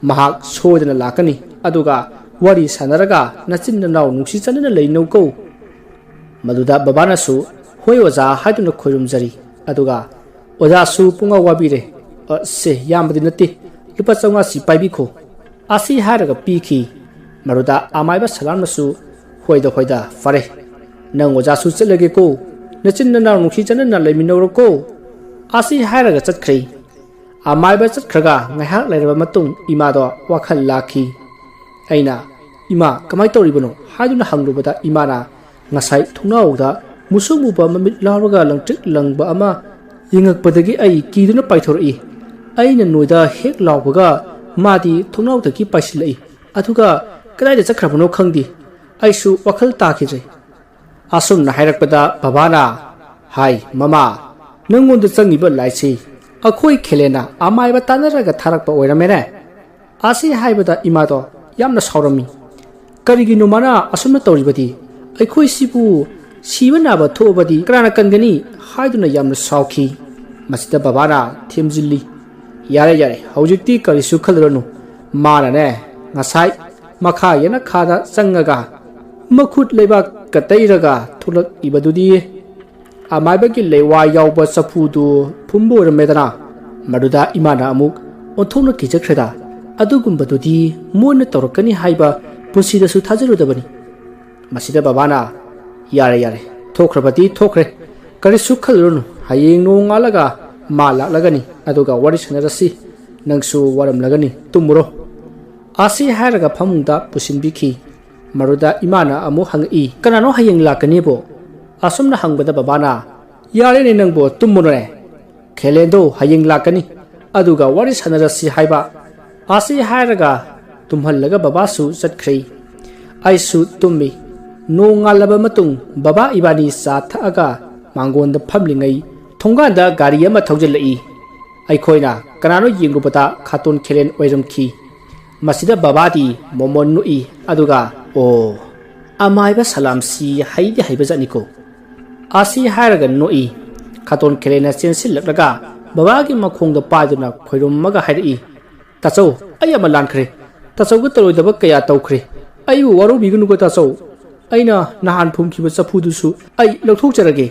mahak soidana lakani aduga wari sanaraga nachinna naw nungsi chanana leinauko maduda babana su hoi oja haiduna khoirumjari aduga oja su punga wabire se yambadi nati lupa chonga si paibikho asi haraga piki maruda amaiba salamna su hoida fare nang oja su chelage ko nachinna naw nungsi chanana leiminawro ko asi haraga chatkhrei ꯑꯃꯥꯏꯕ ꯆꯠꯈ꯭ꯔꯒ ꯉꯥꯏꯍꯥꯛ ꯂꯩꯔꯕ ꯃꯇꯨꯡ ꯏꯃꯥꯗꯣ ꯋꯥꯈꯜ ꯂꯥꯛꯈꯤ꯫ ꯑꯩꯅ ꯏꯃꯥ ꯀꯃꯥꯏꯅ ꯇꯧꯔꯤꯕꯅꯣ ꯍꯥꯏꯗꯨꯅ ꯍꯪꯂꯨꯕꯗ ꯏꯃꯥꯅ ꯉꯁꯥꯏ ꯊꯣꯡꯅꯥꯎꯗ ꯃꯨꯁꯨꯛ ꯃꯨꯕ ꯃꯃꯤꯠ ꯂꯥꯎꯔꯒ ꯂꯪꯇ꯭ꯔꯤꯛ ꯂꯪꯕ ꯑꯃ ꯌꯦꯡꯉꯛꯄꯗꯒꯤ ꯑꯩ ꯀꯤꯗꯨꯅ ꯄꯥꯏꯊꯣꯔꯛꯏ꯫ ꯑꯩꯅ ꯅꯣꯏꯗ ꯍꯦꯛ ꯂꯥꯎꯕꯒ ꯃꯥꯗꯤ ꯊꯣꯡꯅꯥꯎꯗꯒꯤ ꯄꯥꯏꯁꯤꯜꯂꯛꯏ ꯑꯗꯨꯒ ꯀꯗꯥꯏꯗ ꯆꯠꯈ꯭ꯔꯕꯅꯣ ꯈꯪꯗꯦ꯫ ꯑꯩꯁꯨ ꯋꯥꯈꯜ ꯇꯥꯈꯤꯗ꯭ꯔꯦ꯫ ꯑꯁꯨꯝꯅ ꯍꯥꯏꯔꯛꯄꯗ ꯕꯕꯥꯅ ꯍꯥꯏ ꯃꯃꯥ ꯅꯪꯉꯣꯟꯗ ꯆꯪꯉꯤꯕ ꯂꯥꯏꯁꯤ ꯑꯩꯈꯣꯏ ꯈꯦꯂꯦꯟꯅ ꯑꯃꯥꯏꯕ ꯇꯥꯟꯅꯔꯒ ꯊꯥꯔꯛꯄ ꯑꯣꯏꯔꯝꯃꯦꯅꯦ꯫ ꯑꯁꯤ ꯍꯥꯏꯕꯗ ꯏꯃꯥꯗꯣ ꯌꯥꯝꯅ ꯁꯥꯎꯔꯝꯃꯤ꯫ ꯀꯔꯤꯒꯤꯅꯣ ꯃꯥꯅ ꯑꯁꯨꯝꯅ ꯇꯧꯔꯤꯕꯗꯤ ꯑꯩꯈꯣꯏꯁꯤꯕꯨ ꯁꯤꯕ ꯅꯥꯕ ꯊꯣꯛꯑꯕꯗꯤ ꯀꯅꯥꯅ ꯀꯟꯒꯅꯤ ꯍꯥꯏꯗꯨꯅ ꯌꯥꯝꯅ ꯁꯥꯎꯈꯤ꯫ ꯃꯁꯤꯗ ꯕꯕꯥꯅ ꯊꯦꯝꯖꯤꯜꯂꯤ꯫ ꯌꯥꯔꯦ ꯌꯥꯔꯦ ꯍꯧꯖꯤꯛꯇꯤ ꯀꯔꯤꯁꯨ ꯈꯜꯂꯨꯔꯅꯨ ꯃꯥꯅꯅꯦ ꯉꯁꯥꯏ ꯃꯈꯥ ꯌꯦꯅꯈꯥꯗ ꯆꯪꯉꯒ ꯃꯈꯨꯠ ꯂꯩꯕꯥꯛꯀ ꯇꯩꯔꯒ ꯊꯣꯛꯂꯛꯏꯕꯗꯨꯗꯤ ꯑꯃꯥꯏꯕꯒꯤ ꯂꯩꯋꯥ ꯌꯥꯎꯕ ꯆꯐꯨꯗꯨ ꯐꯨꯝꯕ ꯑꯣꯏꯔꯝꯃꯦꯗꯅ꯫ ꯃꯗꯨꯗ ꯏꯃꯥꯅ ꯑꯃꯨꯛ ꯑꯣꯟꯊꯣꯛꯅ ꯀꯤꯖꯈ꯭ꯔꯦꯗ ꯑꯗꯨꯒꯨꯝꯕꯗꯨꯗꯤ ꯃꯣꯏꯅ ꯇꯧꯔꯛꯀꯅꯤ ꯍꯥꯏꯕ ꯄꯨꯟꯁꯤꯗꯁꯨ ꯊꯥꯖꯔꯨꯗꯕꯅꯤ꯫ ꯃꯁꯤꯗ ꯕꯕꯥꯅ ꯌꯥꯔꯦ ꯌꯥꯔꯦ ꯊꯣꯛꯈ꯭ꯔꯕꯗꯤ ꯊꯣꯛꯈ꯭ꯔꯦ ꯀꯔꯤꯁꯨ ꯈꯜꯂꯨꯔꯅꯨ ꯍꯌꯦꯡ ꯅꯣꯡꯉꯥꯜꯂꯒ ꯃꯥ ꯂꯥꯛꯂꯒꯅꯤ ꯑꯗꯨꯒ ꯋꯥꯔꯤ ꯁꯥꯟꯅꯔꯁꯤ ꯅꯪꯁꯨ ꯋꯥꯔꯝꯂꯒꯅꯤ ꯇꯨꯝꯃꯨꯔꯣ꯫ ꯑꯁꯤ ꯍꯥꯏꯔꯒ ꯐꯃꯨꯡꯗ ꯄꯨꯁꯤꯟꯕꯤꯈꯤ꯫ ꯃꯗꯨꯗ ꯏꯃꯥꯅ ꯑꯃꯨꯛ ꯍꯪꯉꯛꯏ ꯀꯅꯥꯅꯣ ꯍꯌꯦꯡ ꯂꯥꯛꯀꯅꯤꯕꯣ? ꯑꯁꯨꯝꯅ ꯍꯪꯕꯗ ꯕꯕꯥꯅ ꯌꯥꯔꯦꯅꯦ ꯅꯪꯕꯨ ꯇꯨꯝꯃꯨꯅꯦ ꯈꯦꯂꯦꯟꯗꯣ ꯍꯌꯦꯡ ꯂꯥꯛꯀꯅꯤ ꯑꯗꯨꯒ ꯋꯥꯔꯤ ꯁꯥꯟꯅꯔꯁꯤ ꯍꯥꯏꯕ꯫ ꯑꯁꯤ ꯍꯥꯏꯔꯒ ꯇꯨꯝꯍꯜꯂꯒ ꯕꯕꯥꯁꯨ ꯆꯠꯈ꯭ꯔꯦ꯫ ꯑꯩꯁꯨ ꯇꯨꯝꯃꯤ꯫ ꯅꯣꯡꯉꯥꯜꯂꯕ ꯃꯇꯨꯡ ꯕꯕꯥ ꯏꯕꯥꯅꯤ ꯆꯥ ꯊꯛꯑꯒ ꯃꯥꯡꯒꯣꯟꯗ ꯐꯝꯂꯤꯉꯩ ꯊꯣꯡꯒꯥꯟꯗ ꯒꯥꯔꯤ ꯑꯃ ꯊꯧꯖꯤꯜꯂꯛꯏ꯫ ꯑꯩꯈꯣꯏꯅ ꯀꯅꯥꯅꯣ ꯌꯦꯡꯂꯨꯕꯗ ꯈꯥꯇꯣꯟ ꯈꯦꯂꯦꯟ ꯑꯣꯏꯔꯝꯈꯤ꯫ ꯃꯁꯤꯗ ꯕꯕꯥꯗꯤ ꯃꯣꯃꯣꯟ ꯅꯣꯛꯏ ꯑꯗꯨꯒ ꯑꯣ ꯑꯃꯥꯏꯕ ꯁꯂꯥꯝꯁꯤ ꯍꯩꯗꯤ ꯍꯩꯕꯖꯥꯠꯅꯤꯀꯣ ꯑꯁꯤ ꯍꯥꯏꯔꯒ ꯅꯣꯛꯏ꯫ ꯈꯥꯇꯣꯟ ꯈꯦꯂꯦꯟꯅ ꯆꯦꯟꯁꯤꯜꯂꯛꯂꯒ ꯕꯕꯥꯒꯤ ꯃꯈꯣꯡꯗ ꯄꯥꯏꯗꯨꯅ ꯈꯣꯏꯔꯨꯝꯃꯒ ꯍꯥꯏꯔꯛꯏ ꯇꯥꯆꯧ ꯑꯩ ꯑꯃ ꯂꯥꯟꯈ꯭ꯔꯦ ꯇꯥꯆꯧꯒ ꯇꯧꯔꯣꯏꯗꯕ ꯀꯌꯥ ꯇꯧꯈ꯭ꯔꯦ ꯑꯩꯕꯨ ꯋꯥꯔꯧꯕꯤꯒꯅꯨꯀꯣ ꯇꯥꯆꯧ ꯑꯩꯅ ꯅꯍꯥꯟ ꯐꯨꯝꯈꯤꯕ ꯆꯐꯨꯗꯨꯁꯨ ꯑꯩ ꯂꯧꯊꯣꯛꯆꯔꯒꯦ꯫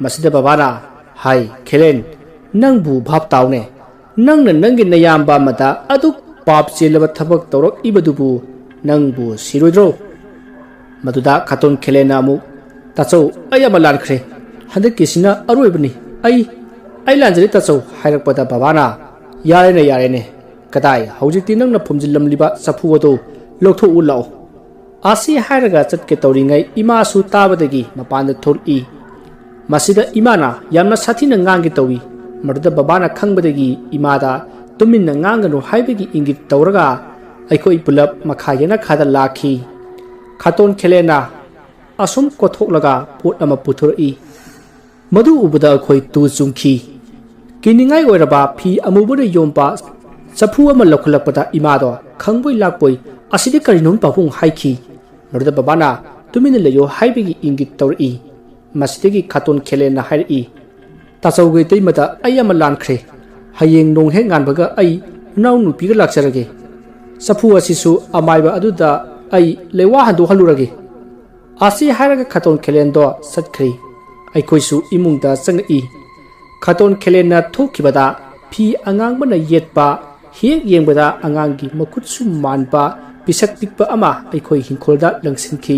ꯃꯁꯤꯗ ꯕꯕꯥꯅ ꯍꯥꯏ ꯈꯦꯂꯦꯟ ꯅꯪꯕꯨ ꯚꯥꯞ ꯇꯥꯎꯅꯦ ꯅꯪꯅ ꯅꯪꯒꯤ ꯅꯌꯥꯝꯕ ꯑꯃꯗ ꯑꯗꯨꯛ ꯄꯥꯞ ꯆꯦꯜꯂꯕ ꯊꯕꯛ ꯇꯧꯔꯛꯏꯕꯗꯨꯕꯨ ꯅꯪꯕꯨ ꯁꯤꯔꯣꯏꯗ꯭ꯔꯣ? ꯃꯗꯨꯗ ꯈꯥꯇꯣꯟ ꯈꯦꯂꯦꯟꯅ ꯑꯃꯨꯛ ꯇꯥꯆꯧ ꯑꯩ ꯑꯃ ꯂꯥꯟꯈ꯭ꯔꯦ ꯍꯟꯗꯛꯀꯤꯁꯤꯅ ꯑꯔꯣꯏꯕꯅꯤ ꯑꯩ ꯂꯥꯟꯖꯔꯦ ꯇꯥꯆꯧ ꯍꯥꯏꯔꯛꯄꯗ ꯕꯕꯥꯅ ꯌꯥꯔꯦꯅꯦ ꯌꯥꯔꯦꯅꯦ ꯀꯗꯥꯏ ꯍꯧꯖꯤꯛꯇꯤ ꯅꯪꯅ ꯐꯨꯝꯖꯤꯜꯂꯝꯂꯤꯕ ꯆꯐꯨ ꯑꯗꯨ ꯂꯧꯊꯣꯛꯎ ꯂꯥꯛꯑꯣ꯫ ꯑꯁꯤ ꯍꯥꯏꯔꯒ ꯆꯠꯀꯦ ꯇꯧꯔꯤꯉꯩ ꯏꯃꯥꯁꯨ ꯇꯥꯕꯗꯒꯤ ꯃꯄꯥꯟꯗ ꯊꯣꯛꯂꯛꯏ꯫ ꯃꯁꯤꯗ ꯏꯃꯥꯅ ꯌꯥꯝꯅ ꯁꯥꯊꯤꯅ ꯉꯥꯡꯒꯦ ꯇꯧꯏ꯫ ꯃꯗꯨꯗ ꯕꯕꯥꯅ ꯈꯪꯕꯗꯒꯤ ꯏꯃꯥꯗ ꯇꯨꯃꯤꯟꯅ ꯉꯥꯡꯒꯅꯨ ꯍꯥꯏꯕꯒꯤ ꯏꯪꯒꯤꯠ ꯇꯧꯔꯒ ꯑꯩꯈꯣই ꯄꯨꯂꯞ ꯃꯈꯥ ꯌꯦꯅꯈꯥꯗ ꯂꯥꯛꯈꯤ꯫ ꯈꯥꯇꯣꯟ ꯈꯦꯂꯦꯟꯅ ꯑꯁꯨꯝ ꯀꯣꯊꯣꯛꯂꯒ ꯄꯣꯠ ꯑꯃ ꯄꯨꯊꯣꯔꯛꯏ꯫ ꯃꯗꯨ ꯎꯕꯗ ꯑꯩꯈꯣই ꯇꯨ ꯆꯨꯡꯈꯤ꯫ ꯀꯤꯅꯤꯡꯉꯥꯏ ꯑꯣꯏꯔꯕ ꯐꯤ ꯑꯃꯨꯕꯅ ꯌꯣꯝꯕ ꯆꯐꯨ ꯑꯃ ꯂꯧꯈꯠꯂꯛꯄꯗ ꯏꯃꯥꯗꯣ ꯈꯪꯕꯣꯏ ꯂꯥꯛꯄꯣꯏ ꯑꯁꯤꯗꯤ ꯀꯔꯤꯅꯣ ꯄꯥꯕꯨꯡ ꯍꯥꯏꯈꯤ꯫ ꯃꯗꯨꯗ ꯕꯕꯥꯅ ꯇꯨꯃꯤꯟꯅ ꯂꯩꯌꯣ ꯍꯥꯏꯕꯒꯤ ꯏꯪꯒꯤꯠ ꯇꯧꯔꯛꯏ꯫ ꯃꯁꯤꯗꯒꯤ ꯈꯥꯇꯣꯟ ꯈꯦꯂꯦꯟꯅ ꯍꯥꯏꯔꯛꯏ ꯇꯥꯆꯧꯒ ꯏꯇꯩꯃꯗ ꯑꯩ ꯑꯃ ꯂꯥꯟꯈ꯭ꯔꯦ ꯍꯌꯦꯡ ꯅꯣꯡ ꯍꯦꯛ ꯉꯥꯟꯕꯒ ꯑꯩ ꯅꯅꯥꯎ ꯅꯨꯄꯤꯒ ꯂꯥꯛꯆꯔꯒꯦ ꯆꯐꯨ ꯑꯁꯤꯁꯨ ꯑꯃꯥꯏꯕ ꯑꯗꯨꯗ ꯑꯩ ꯂꯩꯋꯥ ꯍꯟꯗꯣꯛꯍꯜꯂꯨꯔꯒꯦ꯫ ꯑꯁꯤ ꯍꯥꯏꯔꯒ ꯈꯥꯇꯣꯟ ꯈꯦꯂꯦꯟꯗꯣ ꯆꯠꯈ꯭ꯔꯦ꯫ ꯑꯩꯈꯣꯏꯁꯨ ꯏꯃꯨꯡꯗ ꯆꯪꯉꯛꯏ꯫ ꯈꯥꯇꯣꯟ ꯈꯦꯂꯦꯟꯅ ꯊꯣꯛꯈꯤꯕꯗ ꯐꯤ ꯑꯉꯥꯡꯕꯅ ꯌꯦꯠꯄ ꯍꯦꯛ ꯌꯦꯡꯕꯗ ꯑꯉꯥꯡꯒꯤ ꯃꯈꯨꯠꯁꯨ ꯃꯥꯟꯕ ꯄꯤꯁꯛ ꯄꯤꯛꯄ ꯑꯃ ꯑꯩꯈꯣই ꯍꯤꯡꯈꯣꯜꯗ ꯂꯪꯁꯤꯟꯈꯤ꯫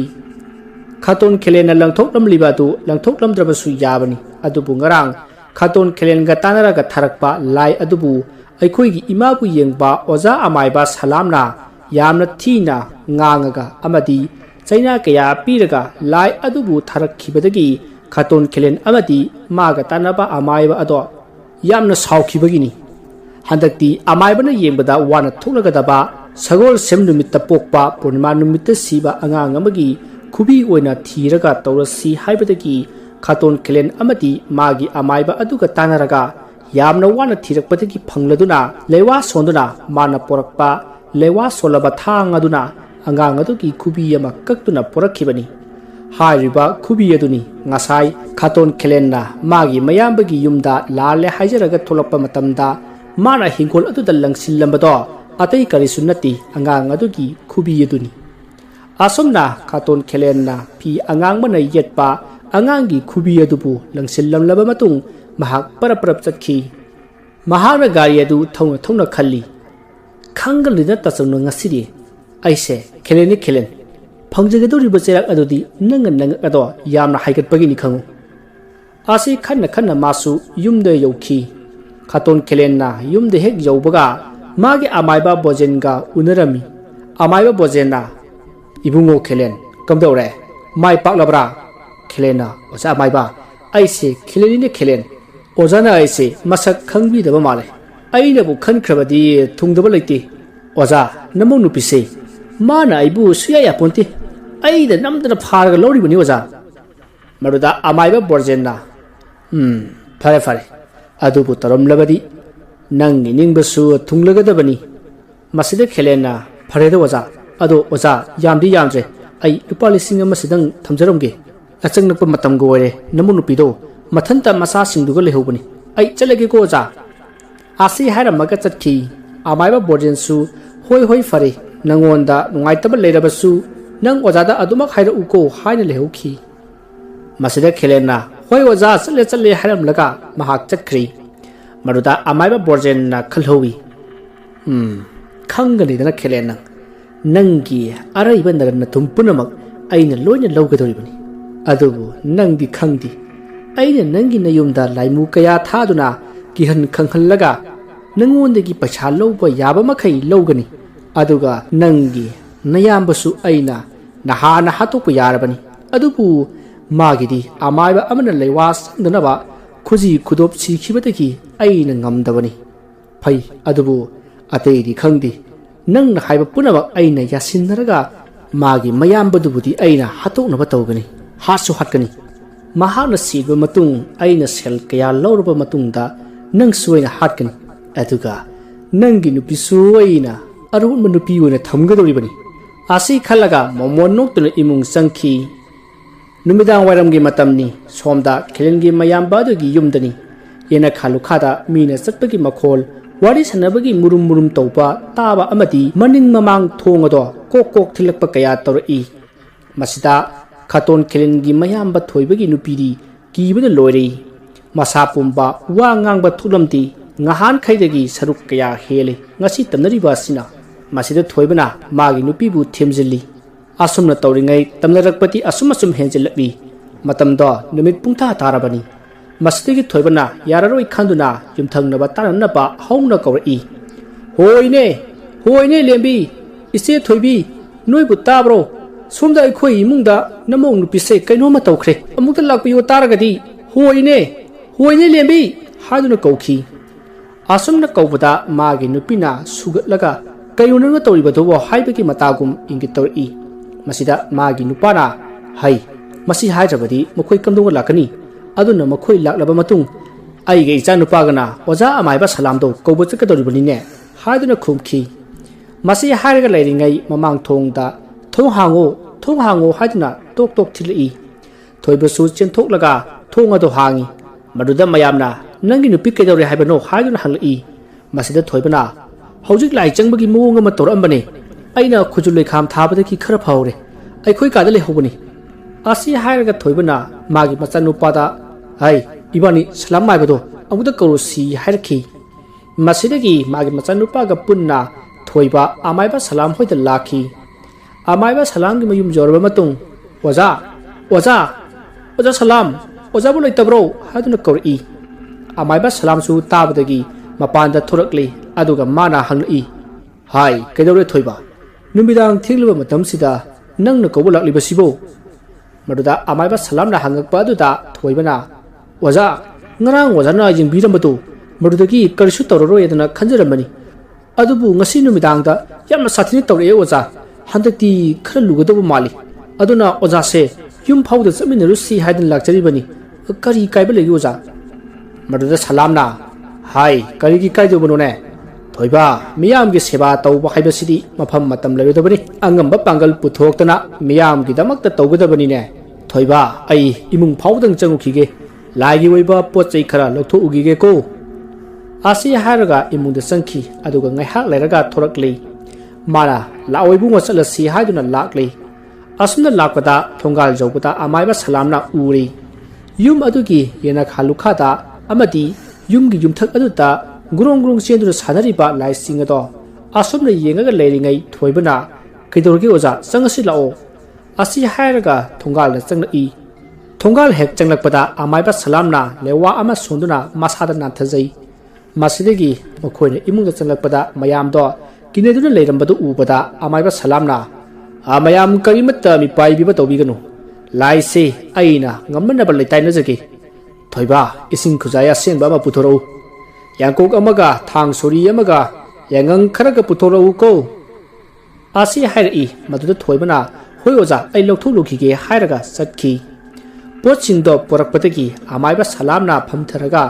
ꯈꯥꯇꯣꯟ ꯈꯦꯂꯦꯟꯅ ꯂꯪꯊꯣꯛꯂꯝꯂꯤꯕ ꯑꯗꯨ ꯂꯪꯊꯣꯛꯂꯝꯗ꯭ꯔꯕꯁꯨ ꯌꯥꯕꯅꯤ ꯑꯗꯨꯕꯨ ꯉꯔꯥꯡ ꯈꯥꯇꯣꯟ ꯈꯦꯂꯦꯟꯒ ꯇꯥꯟꯅꯔꯒ ꯊꯥꯔꯛꯄ ꯂꯥꯏ ꯑꯗꯨꯕꯨ ꯑꯩꯈꯣꯏꯒꯤ ꯏꯃꯥꯕꯨ ꯌꯦꯡꯕ ꯑꯣꯖꯥ ꯑꯃꯥꯏꯕ ꯁꯂꯥꯝꯅ ꯌꯥꯝꯅ ꯊꯤꯅ ꯉꯥꯡꯉꯒ ꯑꯃꯗꯤ ꯆꯩꯅꯥ ꯀꯌꯥ ꯄꯤꯔꯒ ꯂꯥꯏ ꯑꯗꯨꯕꯨ ꯊꯥꯔꯛꯈꯤꯕꯗꯒꯤ ꯈꯥꯇꯣꯟ ꯈꯦꯂꯦꯟ ꯑꯃꯗꯤ ꯃꯥꯒ ꯇꯥꯟꯅꯕ ꯑꯃꯥꯏꯕ ꯑꯗꯣ ꯌꯥꯝꯅ ꯁꯥꯎꯈꯤꯕꯒꯤꯅꯤ꯫ ꯍꯟꯗꯛꯇꯤ ꯑꯃꯥꯏꯕꯅ ꯌꯦꯡꯕꯗ ꯋꯥꯅ ꯊꯣꯛꯂꯒꯗꯕ ꯁꯒꯣꯜꯁꯦꯝ ꯅꯨꯃꯤꯠꯇ ꯄꯣꯛꯄ ꯄꯨꯔꯅꯤꯃꯥ ꯅꯨꯃꯤꯠꯇ ꯁꯤꯕ ꯑꯉꯥꯡ ꯑꯃꯒꯤ ꯈꯨꯕꯤ ꯑꯣꯏꯅ ꯊꯤꯔꯒ ꯇꯧꯔꯁꯤ ꯍꯥꯏꯕꯗꯒꯤ ꯈꯥꯇꯣꯟ ꯈꯦꯂꯦꯟ ꯑꯃꯗꯤ ꯃꯥꯒꯤ ꯑꯃꯥꯏꯕ ꯑꯗꯨꯒ ꯇꯥꯟꯅꯔꯒ ꯌꯥꯝꯅ ꯋꯥꯅ ꯊꯤꯔꯛꯄꯗꯒꯤ ꯐꯪꯂꯗꯨꯅ ꯂꯩꯋꯥ ꯁꯣꯟꯗꯨꯅ ꯃꯥꯅ ꯄꯣꯔꯛꯄ ꯂꯩꯋꯥ ꯁꯣꯜꯂꯕ ꯊꯥꯡ ꯑꯗꯨꯅ ꯑꯉꯥꯡ ꯑꯗꯨꯒꯤ ꯈꯨꯕꯤ ꯑꯃ ꯀꯛꯇꯨꯅ ꯄꯣꯔꯛꯈꯤꯕꯅꯤ꯫ ꯍꯥꯏꯔꯤꯕ ꯈꯨꯕꯤ ꯑꯗꯨꯅꯤ ꯉꯁꯥꯏ ꯈꯥꯇꯣꯟ ꯈꯦꯂꯦꯟꯅ ꯃꯥꯒꯤ ꯃꯌꯥꯝꯕꯒꯤ ꯌꯨꯝꯗ ꯂꯥꯜꯂꯦ ꯍꯥꯏꯖꯔꯒ ꯊꯣꯛꯂꯛꯄ ꯃꯇꯝꯗ ꯃꯥꯅ ꯍꯤꯡꯈꯣꯜ ꯑꯗꯨꯗ ꯂꯪꯁꯤꯜꯂꯝꯕꯗꯣ ꯑꯇꯩ ꯀꯔꯤꯁꯨ ꯅꯠꯇꯦ ꯑꯉꯥꯡ ꯑꯗꯨꯒꯤ ꯈꯨꯕꯤ ꯑꯗꯨꯅꯤ꯫ ꯑꯁꯨꯝꯅ ꯈꯥꯇꯣꯟ ꯈꯦꯂꯦꯟꯅ ꯐꯤ ꯑꯉꯥꯡꯕꯅ ꯌꯦꯠꯄ ꯑꯉꯥꯡꯒꯤ ꯈꯨꯕꯤ ꯑꯗꯨꯕꯨ ꯂꯪꯁꯤꯜꯂꯝꯂꯕ ꯃꯇꯨꯡ ꯃꯍꯥꯛ ꯄꯔꯞ ꯄꯔꯞ ꯆꯠꯈꯤ꯫ ꯃꯍꯥꯛꯅ ꯒꯥꯔꯤ ꯑꯗꯨ ꯊꯧꯅ ꯊꯧꯅ ꯈꯜꯂꯤ ꯈꯪꯒꯅꯤꯅ ꯇꯥꯆꯧꯅ ꯉꯁꯤꯗꯤ ꯑꯩꯁꯦ ꯈꯦꯂꯦꯟꯅꯤ ꯈꯦꯂꯦꯟ ꯐꯪꯖꯒꯗꯧꯔꯤꯕ ꯆꯩꯔꯥꯛ ꯑꯗꯨꯗꯤ ꯅꯪꯉꯛ ꯑꯗꯣ ꯌꯥꯝꯅ ꯍꯥꯏꯒꯠꯄꯒꯤꯅꯤ ꯈꯪꯉꯨ꯫ ꯑꯁꯤ ꯈꯟꯅ ꯈꯟꯅ ꯃꯥꯁꯨ ꯌꯨꯝꯗ ꯌꯧꯈꯤ꯫ Khaton Kelena yum de hek yaubaga magi amaiba bojenga unarami amaiba bojena ibungo Kelen kamdore mai paklabra Kelena oza amaiba aise Keleni Kelen ozana aise masak khangbi daba male aina bu khan khrabadi thungdaba leiti oza namong nupise mana aibu suya ya ponti aida namdana pharga lori bani oza maruda amaiba borjenna fare fare adubu tarom labadi nangi ningbasu thunglagadabani masida Kelena fareda oza ado oza yamdi yamje ai lupa lising ama sidang thamjaromge achang nakpa matam go ore namong nupido mathanta masa singduga lehobani ai chalege ko oza asi haira maga chatki amaiba borjen su hoi hoi fare nangonda nungaitaba leirabasu nang ozada adumak haira uko haina lehokhi masida Kelena hoi oza chale haram laga mahak chakri maruda amaiba borjen na khalhowi khangani dana Kelena nangi araiba narana thumpunamak aina loina lawgadoribani adubu nangdi khangdi aina nangi nayumda laimu kaya thaduna kihan khanghallaga nangondagi pacha lawba yaba makhai lawgani aduga nangi nayambasu aina nahana hatokpa yarabani adubu magidi amaiba amana leiwas danaba khuji khudop sikhibadagi aina ngamdabani phai adubu ateidi khangdi nang na haiba punamak aina yasinnaraga magi mayambadubudi aina hatoknaba tawgani hasu hatkani mahakna sidba matung aina sel kaya lawraba matungda nang suwaina hatkani aduga nangi nupi suwaina arunma nupi oina thamgadoribani asi khalaga momon noktuna imung sangki numidang wairamgi matamni somda Kelengi mayamba adugi yumdani yena khalukhada mina chatpagi makhol wari sanabagi murum tawpa taba amadi maning mamang thongado kok thilakpa kaya tawri masida Khaton Kelengi mayamba thoibagi nupiri kibada loiri masa pumba wa ngangba thulamti ngahan khaidagi saruk kaya hele ngasi tamnariba sina masida thoibana magi nupibu themjili asumna tawringai tamnarakpati asum henjelakli matamda numit pungtha tarabani masdagi thoibana yararoi khanduna yumthangnaba taranaba haungna kawri hoine lembi ise thoibi noibu tabro somda akhoi imungda namong nupise kainoma tawkhre amukta lakpiyo taragadi hoine lembi haduna kawki asumna kawbada magi nupina sugatlaga kayunanga tawribado haibagi matagum ingit tawri masida magi nupana hai masi haijabadi makhoi kamdonga lakani aduna makhoi laklaba matung aige icha nupagana oza amaiba salamdo kawba chakadoribani ne haiduna khumki masi hairaga lairingai mamang thongda thong hango haiduna tok thilai thoibasu chenthok thongado hangi maduda mayamna nangi nupi kedore haibano haiduna hanglai masida thoibana hojik lai changbagi muong ama torambane aina khujulai kham thabadaki khara phawre aikhoi kada le hobani asi hairaga thoibana magi machanupada hai ibani salam maibado amuda korosi hairki masidagi magi machanupaga punna thoiba amaiba salam hoida lakhi amaiba salam gi mayum jorba matung oza salam oza bu leitabro haduna kori amaiba salam su tabadagi mapanda thorakli aduga mana hangli hai kedore thoiba numidang thingluba matamsida nangna kobulakliba sibo maduda amaiba salamna hangakpa aduda thoibana oza ngarang ozana jingbirambatu madudagi karisu tawraro yadana khanjaramani adubu ngasi numidangda yamna sathini tawre oza handakti khara lugadaba mali aduna oza se yum phawda chaminaru si haidan lakcharibani kari kaiba legi oza maduda salamna hai kari gi kaido bonone thoiba miyam gi seba tawba haibasidi mafam matam lagodabani angamba pangal puthoktana miyam gi damakta tawgadabani ne thoiba ai imung phawdang changukhige laigi oiba pochai khara loktho ugige ko asi haraga imungda sangki aduga ngaihak leraga thorakli mara laoibu ngosalasi haiduna lakli asuna lakpada thongal jawpada amaiba salamna uri yum adugi yena khalukhada amadi yumgi yumthak aduta gurong chendura sanariba laising ado asumna yengaga leiringai thoibana kaidorgi oza sangasi lao asi hairaga thongal na changna i thongal hek changlakpada amaiba salamna lewa ama sonduna masada nanthajai ꯃꯁꯤꯗꯒꯤ ꯃꯈꯣꯏꯅ ꯏꯃꯨꯡꯗ ꯆꯪꯂꯛꯄꯗ ꯃꯌꯥꯝꯗꯣ ꯀꯤꯅꯗꯨꯅ ꯂꯩꯔꯝꯕꯗꯨ ꯎꯕꯗ ꯑꯃꯥꯏꯕ ꯁꯂꯥꯝꯅ ꯃꯌꯥꯝ ꯀꯔꯤꯃꯠꯇ ꯃꯤꯄꯥꯏꯕꯤꯕ ꯇꯧꯕꯤꯒꯅꯨ ꯂꯥꯏꯁꯦ ꯑꯩꯅ ꯉꯝꯅꯅꯕ ꯂꯩꯇꯥꯏꯅꯖꯒꯦ ꯊꯣꯏꯕ ꯏꯁꯤꯡ ꯈꯨꯖꯥꯏ ꯑꯁꯦꯡꯕ ꯑꯃ ꯄꯨꯊꯣꯔꯛꯎ ꯌꯥꯡꯀꯣꯛ ꯑꯃꯒ ꯊꯥꯡ ꯁꯣꯔꯤ ꯑꯃꯒ ꯌꯥꯡꯉꯪ ꯈꯔꯒ ꯄꯨꯊꯣꯔꯛꯎ ꯀꯣ ꯑꯁꯤ ꯍꯥꯏꯔꯛꯏ ꯃꯗꯨꯗ ꯊꯣꯏꯕꯅ ꯍꯣꯏ ꯑꯣꯖꯥ ꯑꯩ ꯂꯧꯊꯣꯛꯂꯨꯈꯤꯒꯦ ꯍꯥꯏꯔꯒ ꯆꯠꯈꯤ ꯄꯣꯠꯁꯤꯡꯗꯣ ꯄꯣꯔꯛꯄꯗꯒꯤ ꯑꯃꯥꯏꯕ ꯁꯂꯥꯝꯅ ꯐꯝꯊꯔꯒ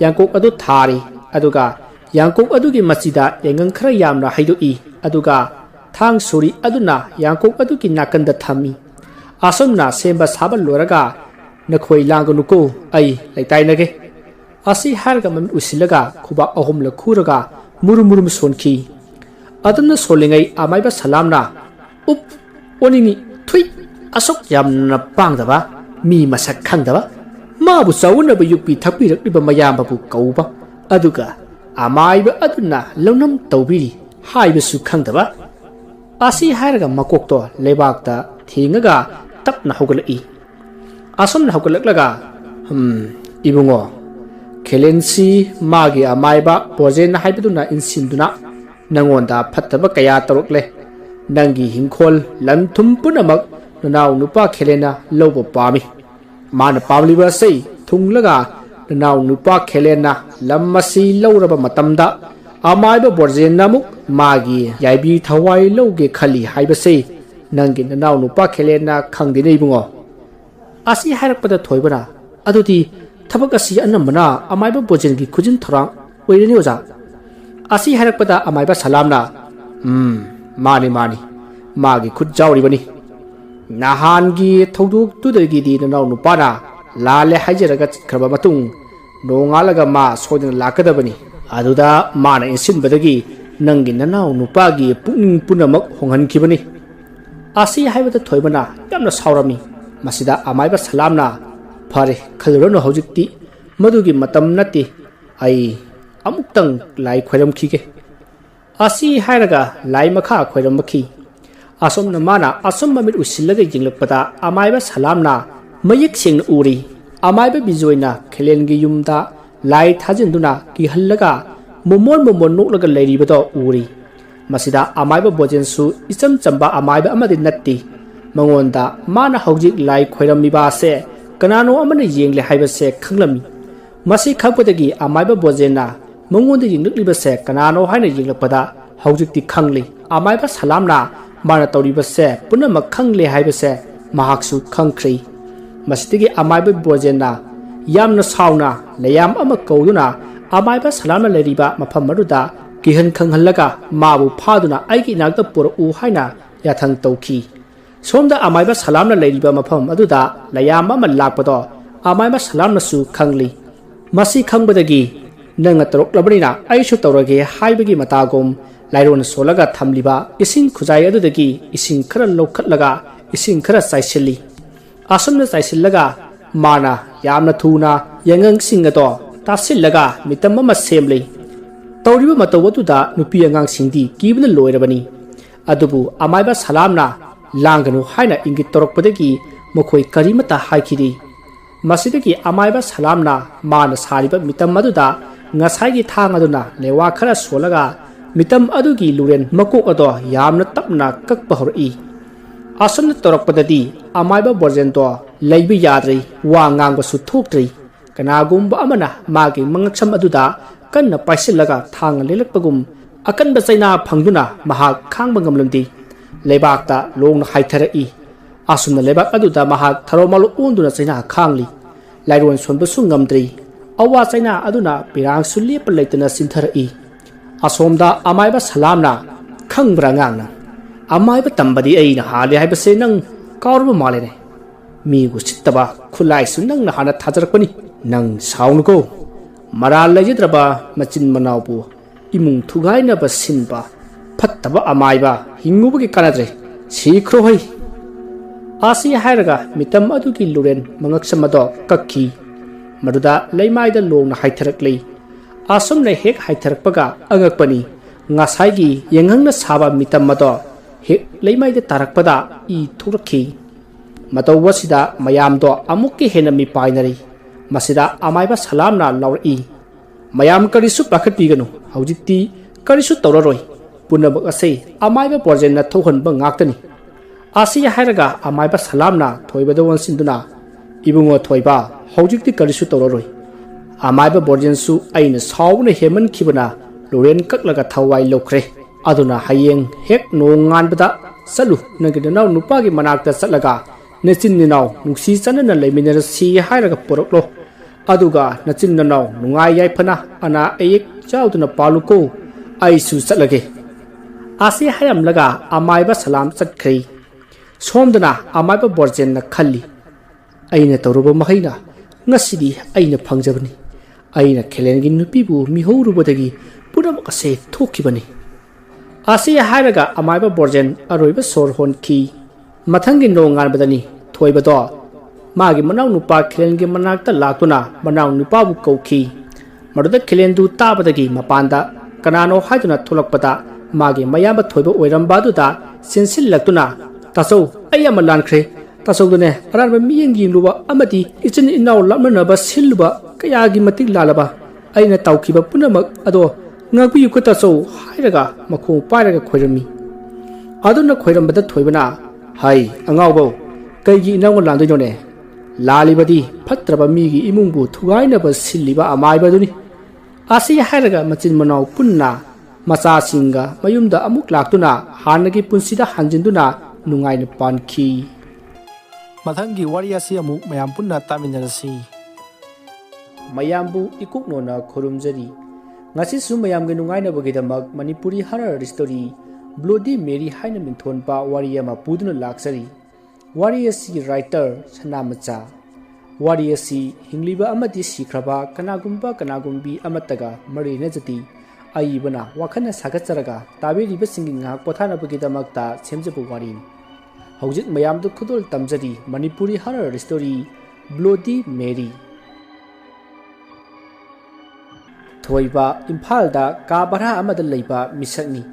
ꯌꯥꯡꯀꯣꯛ ꯑꯗꯨ ꯊꯥꯔꯤ ꯑꯗꯨꯒ ꯌꯥꯡꯀꯣꯛ ꯑꯗꯨꯒꯤ ꯃꯆꯤꯗ ꯌꯥꯡꯉꯪ ꯈꯔ ꯌꯥꯝꯅ ꯍꯩꯗꯣꯛꯏ ꯑꯗꯨꯒ ꯊꯥꯡ ꯁꯣꯔꯤ ꯑꯗꯨꯅ ꯌꯥꯡꯀꯣꯛ ꯑꯗꯨꯒꯤ ꯅꯥꯀꯟꯗ ꯊꯝꯃꯤ ꯑꯁꯨꯝꯅ ꯁꯦꯝꯕ ꯁꯥꯕ ꯂꯣꯏꯔꯒ ꯅꯈꯣꯏ ꯂꯥꯡꯒꯅꯨꯀꯣ ꯑꯩ ꯂꯩꯇꯥꯏꯅꯒꯦ ꯑꯁꯤ ꯍꯥꯏꯔꯒ ꯃꯃꯤꯠ ꯎꯏꯁꯤꯜꯂꯒ ꯈꯨꯕꯥꯛ ꯑꯍꯨꯝꯂꯛ ꯈꯨꯔꯒ murum murum sonki adamna solingai amaiba salamna up onini thui asok yamna pangdaba mi masak khangdaba mabu chawunaba yukpi thakpi rakliba mayamba bu kauba aduga amaiba aduna lonam tawbiri haibasu khangdaba asi hairaga makokto lebakta thingaga tapna hogalai asomna hogalaklaga ibungo Kelensi magi amaiba bojen haibaduna insinduna nangonda phattaba kaya tarukle nangi hingkhol lanthum punamak nanaw nupa khelena lobo pami mana pamliba sei thunglaga nanaw nupa khelena lammasi lawraba matamda amaiba bojen namuk magi yaibi thawai loge khali haiba sei nangi nanaw nupa khelena khangdine ibungo asi hairakpada thoibara adudi ꯊꯕꯛ ꯑꯁꯤ ꯑꯅꯝꯕꯅ ꯑꯃꯥꯏꯕ ꯕꯣꯖꯦꯟꯒꯤ ꯈꯨꯖꯤꯟ ꯊꯧꯔꯥꯡ ꯑꯣꯏꯔꯅꯤ ꯑꯣꯖꯥ ꯑꯁꯤ ꯍꯥꯏꯔꯛꯄꯗ ꯑꯃꯥꯏꯕ ꯁꯂꯥꯝꯅ ꯃꯥꯅꯤ ꯃꯥꯒꯤ ꯈꯨꯠ ꯌꯥꯎꯔꯤꯕꯅꯤ ꯅꯍꯥꯟꯒꯤ ꯊꯧꯗꯣꯛꯇꯨꯗꯒꯤꯗꯤ ꯅꯅꯥꯎ ꯅꯨꯄꯥꯅ ꯂꯥꯜꯂꯦ ꯍꯥꯏꯖꯔꯒ ꯆꯠꯈ꯭ꯔꯕ ꯃꯇꯨꯡ ꯅꯣꯡꯉꯥꯜꯂꯒ ꯃꯥ ꯁꯣꯏꯗꯅ ꯂꯥꯛꯀꯗꯕꯅꯤ ꯑꯗꯨꯗ ꯃꯥꯅ ꯏꯟꯁꯤꯟꯕꯗꯒꯤ ꯅꯪꯒꯤ ꯅꯅꯥꯎ ꯅꯨꯄꯥꯒꯤ ꯄꯨꯛꯅꯤꯡ ꯄꯨꯝꯅꯃꯛ ꯍꯣꯡꯍꯟꯈꯤꯕꯅꯤ ꯑꯁꯤ ꯍꯥꯏꯕꯗ ꯊꯣꯏꯕꯅ ꯌꯥꯝꯅ ꯁꯥꯎꯔꯝꯃꯤ ꯃꯁꯤꯗ ꯑꯃꯥꯏꯕ ꯁꯂꯥꯝꯅ ꯐꯔꯦ ꯈꯜꯂꯨꯔꯅꯨ ꯍꯧꯖꯤꯛꯇꯤ ꯃꯗꯨꯒꯤ ꯃꯇꯝ ꯅꯠꯇꯦ ꯑꯩ ꯑꯃꯨꯛꯇꯪ ꯂꯥꯏ ꯈꯣꯏꯔꯝꯈꯤꯒꯦ ꯑꯁꯤ ꯍꯥꯏꯔꯒ ꯂꯥꯏ ꯃꯈꯥ ꯈꯣꯏꯔꯝꯕꯈꯤ ꯑꯁꯣꯝꯅ ꯃꯥꯅ ꯑꯁꯨꯝ ꯃꯃꯤꯠ ꯎꯏꯁꯤꯜꯂꯒ ꯌꯦꯡꯂꯛꯄꯗ ꯑꯃꯥꯏꯕ ꯁꯂꯥꯝꯅ ꯃꯌꯦꯛ ꯁꯦꯡꯅ ꯎꯔꯤ ꯑꯃꯥꯏꯕ ꯕꯤꯖꯣꯏꯅ ꯈꯦꯂꯦꯟꯒꯤ ꯌꯨꯝꯗ ꯂꯥꯏ ꯊꯥꯖꯤꯟꯗꯨꯅ ꯀꯤꯍꯜꯂꯒ ꯃꯣꯃꯣꯟ ꯅꯣꯛꯂꯒ ꯂꯩꯔꯤꯕꯗꯣ ꯎꯔꯤ ꯃꯁꯤꯗ ꯑꯃꯥꯏꯕ ꯕꯣꯖꯦꯟꯁꯨ ꯏꯆꯝ ꯆꯝꯕ ꯑꯃꯥꯏꯕ ꯑꯃꯗꯤ ꯅꯠꯇꯦ ꯃꯉꯣꯟꯗ ꯃꯥꯅ ꯍꯧꯖꯤꯛ ꯂꯥꯏ ꯈꯣꯏꯔꯝꯃꯤꯕ ꯑꯁꯦ ꯀꯅꯥꯅꯣ ꯑꯃꯅ ꯌꯦꯡꯂꯦ ꯍꯥꯏꯕꯁꯦ ꯈꯪꯂꯝꯃꯤ ꯃꯁꯤ ꯈꯪꯕꯗꯒꯤ ꯑꯃꯥꯏꯕ ꯕꯣꯖꯦꯟꯅ ꯃꯉꯣꯟꯗ ꯌꯦꯡꯂꯛꯂꯤꯕꯁꯦ ꯀꯅꯥꯅꯣ ꯍꯥꯏꯅ ꯌꯦꯡꯂꯛꯄꯗ ꯍꯧꯖꯤꯛꯇꯤ ꯈꯪꯂꯤ ꯑꯃꯥꯏꯕ ꯁꯂꯥꯝꯅ ꯃꯥꯅ ꯇꯧꯔꯤꯕꯁꯦ ꯄꯨꯝꯅꯃꯛ ꯈꯪꯂꯦ ꯍꯥꯏꯕꯁꯦ ꯃꯍꯥꯛꯁꯨ ꯈꯪꯈ꯭ꯔꯦ ꯃꯁꯤꯗꯒꯤ ꯑꯃꯥꯏꯕ ꯕꯣꯖꯦꯟꯅ ꯌꯥꯝꯅ ꯁꯥꯎꯅ ꯂꯩꯌꯥꯝ ꯑꯃ ꯀꯧꯗꯨꯅ ꯑꯃꯥꯏꯕ ꯁꯂꯥꯝꯅ ꯂꯩꯔꯤꯕ ꯃꯐꯝ ꯑꯗꯨꯗ ꯀꯤꯍꯟ ꯈꯪꯍꯜꯂꯒ ꯃꯥꯕꯨ ꯐꯥꯗꯨꯅ ꯑꯩꯒꯤ ꯏꯅꯥꯛꯇ ꯄꯨꯔꯛꯎ ꯍꯥꯏꯅ ꯌꯥꯊꯪ ꯇꯧꯈꯤ ꯁꯣꯝꯗ ꯑꯃꯥꯏꯕ ꯁꯂꯥꯝꯅ ꯂꯩꯔꯤꯕ ꯃꯐꯝ ꯑꯗꯨꯗ ꯂꯩꯌꯥꯝ ꯑꯃ ꯂꯥꯛꯄꯗꯣ ꯑꯃꯥꯏꯕ ꯁꯂꯥꯝꯅꯁꯨ ꯈꯪꯂꯤ ꯃꯁꯤ ꯈꯪꯕꯗꯒꯤ ꯅꯪꯅ ꯇꯧꯔꯛꯂꯕꯅꯤꯅ ꯑꯩꯁꯨ ꯇꯧꯔꯒꯦ ꯍꯥꯏꯕꯒꯤ ꯃꯇꯥꯒꯨꯝ ꯂꯥꯏꯔꯣꯟ ꯁꯣꯜꯂꯒ ꯊꯝꯂꯤꯕ ꯏꯁꯤꯡ ꯈꯨꯖꯥꯏ ꯑꯗꯨꯗꯒꯤ ꯏꯁꯤꯡ ꯈꯔ ꯂꯧꯈꯠꯂꯒ ꯏꯁꯤꯡ ꯈꯔ ꯆꯥꯏꯁꯤꯜꯂꯤ ꯑꯁꯨꯝꯅ ꯆꯥꯏꯁꯤꯜꯂꯒ ꯃꯥꯅ ꯌꯥꯝꯅ ꯊꯨꯅ ꯌꯥꯏꯉꯪꯁꯤꯡ ꯑꯗꯣ ꯇꯥꯁꯤꯜꯂꯒ ꯃꯤꯇꯝ ꯑꯃ ꯁꯦꯝꯂꯤ ꯇꯧꯔꯤꯕ ꯃꯇꯧ ꯑꯗꯨꯗ ꯅꯨꯄꯤ ꯑꯉꯥꯡꯁꯤꯡꯗꯤ ꯀꯤꯕꯅ ꯂꯣꯏꯔꯕꯅꯤ ꯑꯗꯨꯕꯨ ꯑꯃꯥꯏꯕ ꯁꯂꯥꯝꯅ ꯂꯥꯡꯒꯅꯨ ꯍꯥꯏꯅ ꯏꯪꯒꯤꯠ ꯇꯧꯔꯛꯄꯗꯒꯤ ꯃꯈꯣꯏ ꯀꯔꯤꯃꯠꯇ ꯍꯥꯏꯈꯤꯗꯦ ꯃꯁꯤꯗꯒꯤ ꯑꯃꯥꯏꯕ ꯁꯂꯥꯝꯅ ꯃꯥꯅ ꯁꯥꯔꯤꯕ ꯃꯤꯇꯝ ꯑꯗꯨꯗ ꯉꯁꯥꯏꯒꯤ ꯊꯥꯡ ꯑꯗꯨꯅ ꯂꯩꯋꯥ ꯈꯔ ꯁꯣꯜꯂꯒ ꯃꯤꯇꯝ ꯑꯗꯨꯒꯤ ꯂꯨꯔꯦꯟ ꯃꯀꯣꯛ ꯑꯗꯣ ꯌꯥꯝꯅ ꯇꯞꯅ ꯀꯛꯄ ꯍꯧꯔꯛꯏ ꯑꯁꯨꯝꯅ ꯇꯧꯔꯛꯄꯗꯗꯤ ꯑꯃꯥꯏꯕ ꯕꯣꯖꯦꯟꯗꯣ ꯂꯩꯕ ꯌꯥꯗ꯭ꯔꯤ ꯋꯥ ꯉꯥꯡꯕꯁꯨ ꯊꯣꯛꯇ꯭ꯔꯤ ꯀꯅꯥꯒꯨꯝꯕ ꯑꯃꯅ ꯃꯥꯒꯤ ꯃꯉꯛꯁꯝ ꯑꯗꯨꯗ ꯀꯟꯅ ꯄꯥꯏꯁꯤꯜꯂꯒ ꯊꯥꯡꯅ ꯂꯦꯜꯂꯛꯄꯒꯨꯝ ꯑꯀꯟꯕ ꯆꯩꯅꯥ ꯐꯪꯗꯨꯅ ꯃꯍꯥꯛ ꯈꯥꯡꯕ ꯉꯝꯂꯝꯗꯦ ꯂꯩꯕꯥꯛꯇ ꯂꯣꯡꯅ ꯍꯥꯏꯊꯔꯛꯏ ꯑꯁꯨꯝꯅ ꯂꯩꯕꯥꯛ ꯑꯗꯨꯗ ꯃꯍꯥꯛ ꯊꯔꯣꯃꯥꯜ ꯑꯣꯟꯗꯨꯅ ꯆꯩꯅꯥ ꯈꯥꯡꯂꯤ ꯂꯥꯏꯔꯣꯟ ꯁꯣꯟꯕꯁꯨ ꯉꯝꯗ꯭ꯔꯤ ꯑꯋꯥ ꯆꯩꯅꯥ ꯑꯗꯨꯅ ꯄꯤꯔꯥꯡꯁꯨ ꯂꯦꯞꯄ ꯂꯩꯇꯅ ꯆꯤꯟꯊꯔꯛꯏ ꯑꯁꯣꯝꯗ ꯑꯃꯥꯏꯕ ꯁꯂꯥꯝꯅ ꯈꯪꯕ꯭ꯔꯥ ꯉꯥꯡꯅ ꯑꯃꯥꯏꯕ ꯇꯝꯕꯗꯤ ꯑꯩꯅ ꯍꯥꯜꯂꯦ ꯍꯥꯏꯕꯁꯦ ꯅꯪ ꯀꯥꯎꯔꯕ ꯃꯥꯜꯂꯦꯅꯦ ꯃꯤꯕꯨ ꯁꯤꯠꯇꯕ ꯈꯨꯠꯂꯥꯏꯁꯨ ꯅꯪꯅ ꯍꯥꯟꯅ ꯊꯥꯖꯔꯛꯄꯅꯤ ꯅꯪ ꯁꯥꯎꯅꯨꯀꯣ ꯃꯔꯥꯜ ꯂꯩꯖꯗ꯭ꯔꯕ ꯃꯆꯤꯟ ꯃꯅꯥꯎꯕꯨ ꯏꯃꯨꯡ ꯊꯨꯒꯥꯏꯅꯕ ꯁꯤꯟꯕ ꯐꯠꯇꯕ ꯑꯃꯥꯏꯕ ꯍꯤꯡꯉꯨꯕꯒꯤ ꯀꯥꯟꯅꯗ꯭ꯔꯦ ꯁꯤꯈ꯭ꯔꯣ ꯍꯩ ꯑꯁꯤ ꯍꯥꯏꯔꯒ ꯃꯤꯇꯝ ꯑꯗꯨꯒꯤ ꯂꯨꯔꯦꯟ ꯃꯉꯛꯁꯝ ꯑꯗꯣ ꯀꯛꯈꯤ ꯃꯗꯨꯗ ꯂꯩꯃꯥꯏꯗ ꯂꯣꯡꯅ ꯍꯥꯏꯊꯔꯛꯂꯤ ꯑꯁꯨꯝꯅ ꯍꯦꯛ ꯍꯥꯏꯊꯔꯛꯄꯒ ꯑꯉꯛꯄꯅꯤ ꯉꯁꯥꯏꯒꯤ ꯌꯦꯡꯍꯪꯅ ꯁꯥꯕ ꯃꯤꯇꯝ ꯑꯗꯣ ꯍꯦꯛ ꯂꯩꯃꯥꯏꯗ ꯇꯥꯔꯛꯄꯗ ꯏ ꯊꯣꯛꯂꯛꯈꯤ ꯃꯇꯧꯕꯁꯤꯗ ꯃꯌꯥꯝꯗꯣ ꯑꯃꯨꯛꯀ ꯍꯦꯟꯅ ꯃꯤꯄꯥꯏꯅꯔꯤ ꯃꯁꯤꯗ ꯑꯃꯥꯏꯕ ꯁꯂꯥꯝꯅ ꯂꯥꯎꯔꯛꯏ mayam karisu pakat piganu haujikti karisu tawraroi punabak ase amaiba porjen na thohanba ngaktani asi hairaga amaiba salamna thoibada wansinduna ibungo thoiba haujikti karisu tawraroi amaiba porjen su aina sawna heman khibana loren kaklaga thawai lokre aduna hayeng hek no nganbada salu nagidanaw nupagi manakta satlaga nechin ninaw nungsi chanana leiminara si hairaga poroklo aduga nachin nanaw nungai yai phana ana ayek chauduna paluko aisu satlage asi hayam laga amaiba salam satkhri somdana amaiba borjen na khalli aina toruba mahaina ngasidi aina phangjabani aina khelengi nupibu mihorubadagi puramaka se thokibani asi hairaga amaiba borjen aroiba sor honki mathangi no nganbadani thoibado magi manaw nupa khilengi manakta laktuna manaw nupa bu kauki maruda khilendu tabadagi mapanda kanano haiduna tholakpada magi mayamba thoiba oirambadu da sensil laktuna tasau ayama lankhre tasau dune aranba miyengi luba amati ichin inaw lamnaba silba kayagi matik lalaba aina tawkiba punamak ado ngakpi yuko tasau hairaga makhong pairaga khoirami aduna khoirambada thoibana hai angawbo kaigi inaw landojone lalibadi phatraba migi imungbu thugainaba silliba amaibaduni asi hairaga machin manaw punna macha singa mayumda amuk laktuna hanagi punsida hanjinduna nungaina pankhi mathanggi wari asi amuk mayam punna taminarasi mayambu ikuknona khurumjari ngasi su mayamge nungaina bagidamak manipuri harar story bloody mary haina minthonpa wari ama puduna laksari wari asi writer sanamacha wari asi hingliba amati sikraba kanagumba kanagumbi amataga marina jati aibana wakhana sagacharaga tabiriba singi ngak pothana bagidamakta semjabu wari hojik mayamdu khudol tamjari manipuri harar story bloody mary thoiba imphal da ka bara amada leiba misakni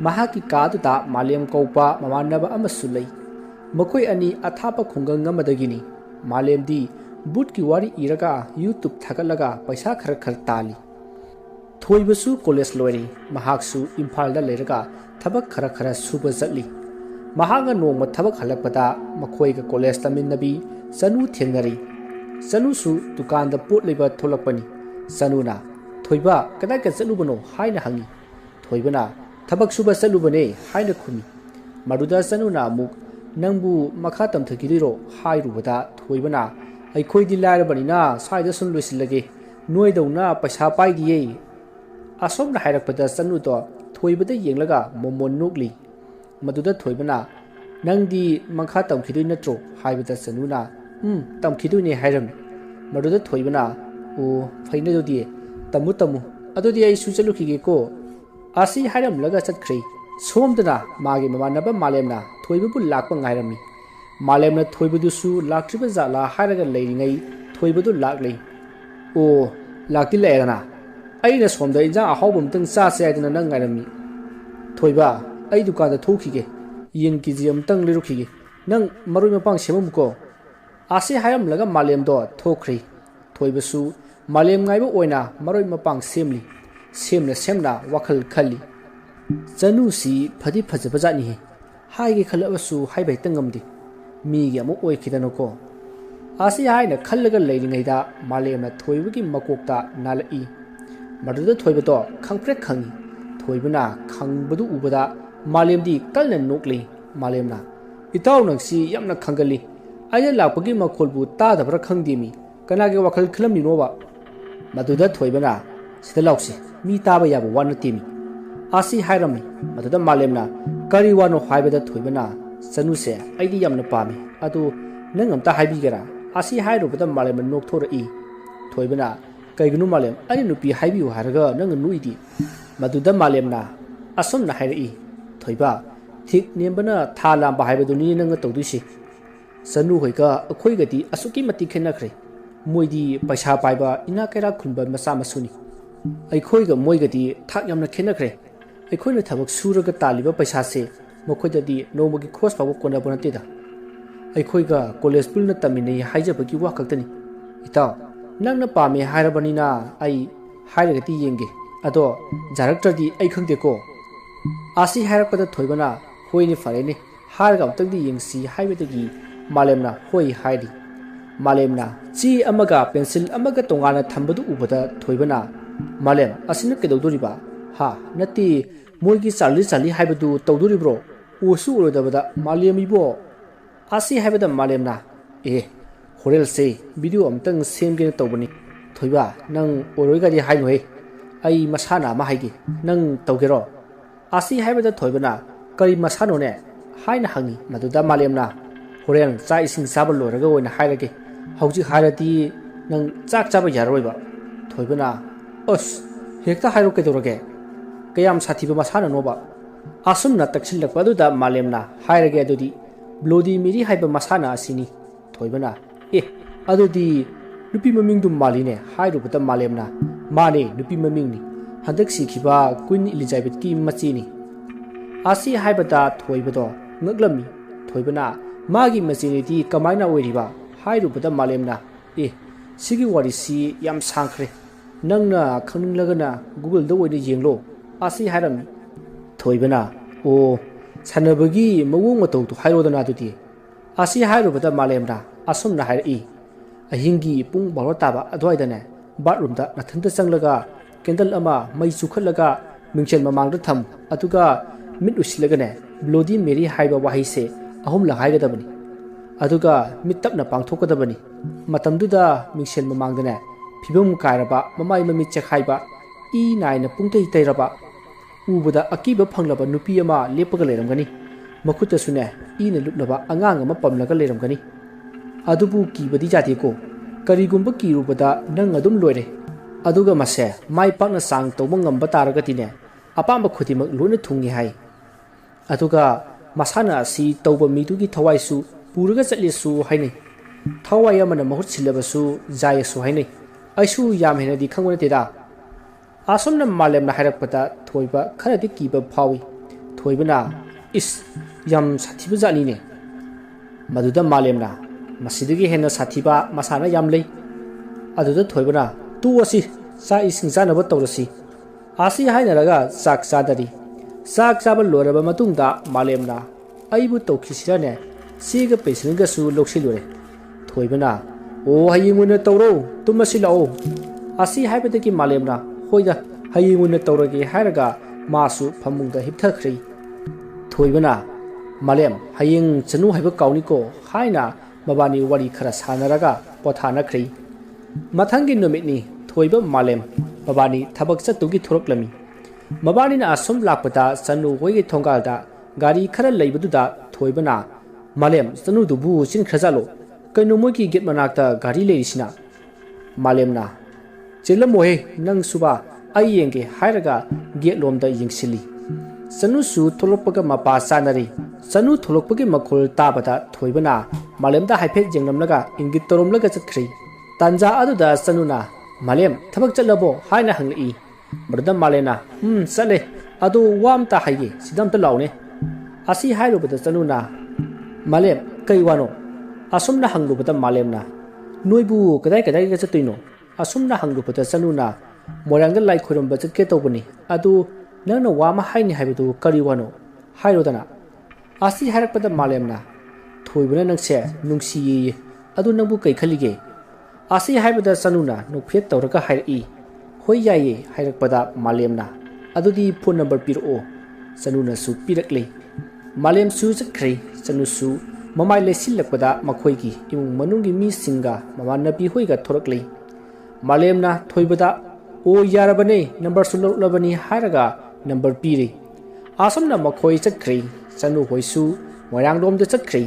mahaki ka du da malem kaupa mamanaba amasulai makoi ani athapa khungang amadagini malemdi but ki wari iraga youtube thagalaga paisa khar khar tali thoibasu college lori mahaksu imphal da leraga thabak khara khara suba jatli mahaga nongma thabak halakpada makhoi ga college taminnabi sanu thengnari sanu su dukan da pot leba tholakpani sanuna thoiba kadai ka chalubano haina hangi thoibana thabak suba chalubane haina khumi maduda sanuna muk nangbu makha tamthagiriro hairubada thoibana aikhoi di lairabanina saida sun loisilage noidawna paisa paidiye asomna hairakpada sanu to thoibada yenglaga momon nukli maduda thoibana nangdi makha tamkhidui natro haibada sanuna tamkhidui ne hairam maduda thoibana o faina dodi tamu tamu adodi ai su chalukhige ko asi hairam laga chatkhri somdana magi mamanaba malemna thoibu lakpa ngairami malemna thoibudu su laktriba jala hairaga leiringai thoibudu laklei o lakti lairana aina somda inja ahobum tang sa se aidana nang ngairami thoiba ai dukanda thokhige yen kiji amtang lerukhige nang maroi mapang semum ko asi hairam laga malem do thokhri thoibusu malem ngaiba oina maroi mapang semli semna wakhal khali chanu si phadi phajaba jani haige khalabasu haibai tangamdi migi amu oikhidano ko asi haina khallaga leiringaida malemna thoibagi makokta nalai maduda thoibato khangprek khangi thoibana khangbadu ubada malemdi kalna nokli malemna itaw nangsi yamna khangali aya lakpagi makholbu ta dabra khangdimi kanage wakhal khlamni noba maduda thoibana sida lausi mi taba yaba wana timi asi hairami maduda malemna kari wano haibada thoibana sanuse aidi yamna pami adu nangamta haibigera asi hairubada malemna nokthora i thoibana kaigunu malem ani nupi haibiu haraga nang nuidi maduda malemna asomna hairi thoiba thik nembana thala ba haibaduni nang tawdusi sanu hoika akhoi gati asuki mati khenakhre moidi paisa paiba ina kaira khunba masa masuni aikhoi ga moi gati thak yamna khenakhre aikhoi na thabak suraga taliba paisa se mokhoi nomogi khos pabu kona bonate da aikhoi ga college pulna tamine haijabagi wa kaktani ita nangna pame hairabani na ai hairagati yenge ado jaraktradi ai khangdeko asi hairakpada thoibana hoini fareni harga amtangdi yengsi haibedagi malemna hoi hairi malemna chi amaga pencil amaga tongana thambadu ubada thoibana malem asina kedodoriba ha nati moigi charli haibadu tawdoribro usu urodabada malemibo asi haibada malemna horel se video amtang semge tawbani thoiba nang oroigadi hainoi ai masana ma haigi nang tawgero asi haibada thoibana kari masano ne haina hangi maduda malemna horel cha ising sabal loraga oina hairage hauji hairati nang chak chaba yaroiba thoibana os hekta hairo kedorage kayam sathiba masana noba asumna taksilak paduda malemna hairage adudi bloody miri haiba masana asini thoibana adudi nupi maming dum maline hairubata malemna mane nupi mamingni handak sikhiba Queen Elizabeth ki machini asi haibata thoibado ngaglami thoibana magi machini di kamaina oiriba hairubata malemna sigi wari si yam sangkhre nangna khangninglagana Google da oine yenglo asi hairami thoibana o sanabagi mawung matau tu hairodana dudi asi hairubata malemna asumna hairi ahingi pung barotaba adwaidane bathroom da nathanta changlaga candle ama mai chukhallaga mingchel mamangda tham atuga mit usilagane bloody mary haiba wahi se ahum la haigadabani aduga mittapna pangthokadabani matamduda mingchel mamangdane phibam kairaba mamai mami chekhaiba e naina pungtai tairaba ubada akiba phanglaba nupi ama lepaga leramgani makuta sune e na lutlaba angang ama pamlaga leramgani adubu kibadi jati ko karigumba kirubada nang adum loire aduga mase mai pakna sang tawba ngamba taragatine apamba khudimak lona thungi hai aduga masana si tawba midugi thawaisu puraga chatlisu haini thawai amana mahut silabasu jayasu haini aisu yam hena di khangona teda asomna malemna hairakpata thoiba kharadi kiba phawi thoibana is yam sathiba jani ne maduda malemna masidagi hena sathiba masana yamlei aduda thoibana tu asi sa ising janaba tawrasi asi hainaraga sak sadari sak sabal loraba matungda malemna aibu tawkhisirane siga pesinga su loksilure thoibana o hayimuna tawro tumasi lao asi haibadagi malemna hoida hayimuna tawragi hairaga masu phamungda hipthakhri thoibana malem haying chanu haiba kauniko haina mabani wari khara sanaraga pothana khri mathangi nomitni thoiba malem mabani thabak chatugi thoroklami mabani na asum lakpata chanu hoigi thongalda gari khara leibaduda thoibana malem chanu dubu chin khajalo kaino mogi get manakta gari leirisina malemna chelamohe nang suba ai yenge hairaga get lomda yingsili chanu su tholokpaga mapa sanari chanu tholokpagi makhol tabada thoibana malemda haiphet jengnamlaga ingit toromlaga chakri tanja aduda chanuna malem thabak chalabo haina hangli barda malena chale adu wamta haige sidamta laune asi hairubada chanuna malem kaiwano asumna hanglubada malemna noibu kadai ga chatuino asumna hanglubada chanuna morangda lai khoiromba chatke tawbani adu nangna wama haini haibudu kariwano hairodana asi hairakpada malemna thoibuna nangse nungsi adu nangbu kai khalige asi haibada chanuna nokphet tawraga hairi hoi yaye hairakpada malemna adudi phone number piro chanuna su pirakle malem su chakre chanu su mamai lesilakpada makhoigi imung manungi mi singa mamanapi hoiga thorakle malemna thoibada o yarabane number su labani hairaga number piri asamna makhoi chakre chanu hoisu moirangdom de chakre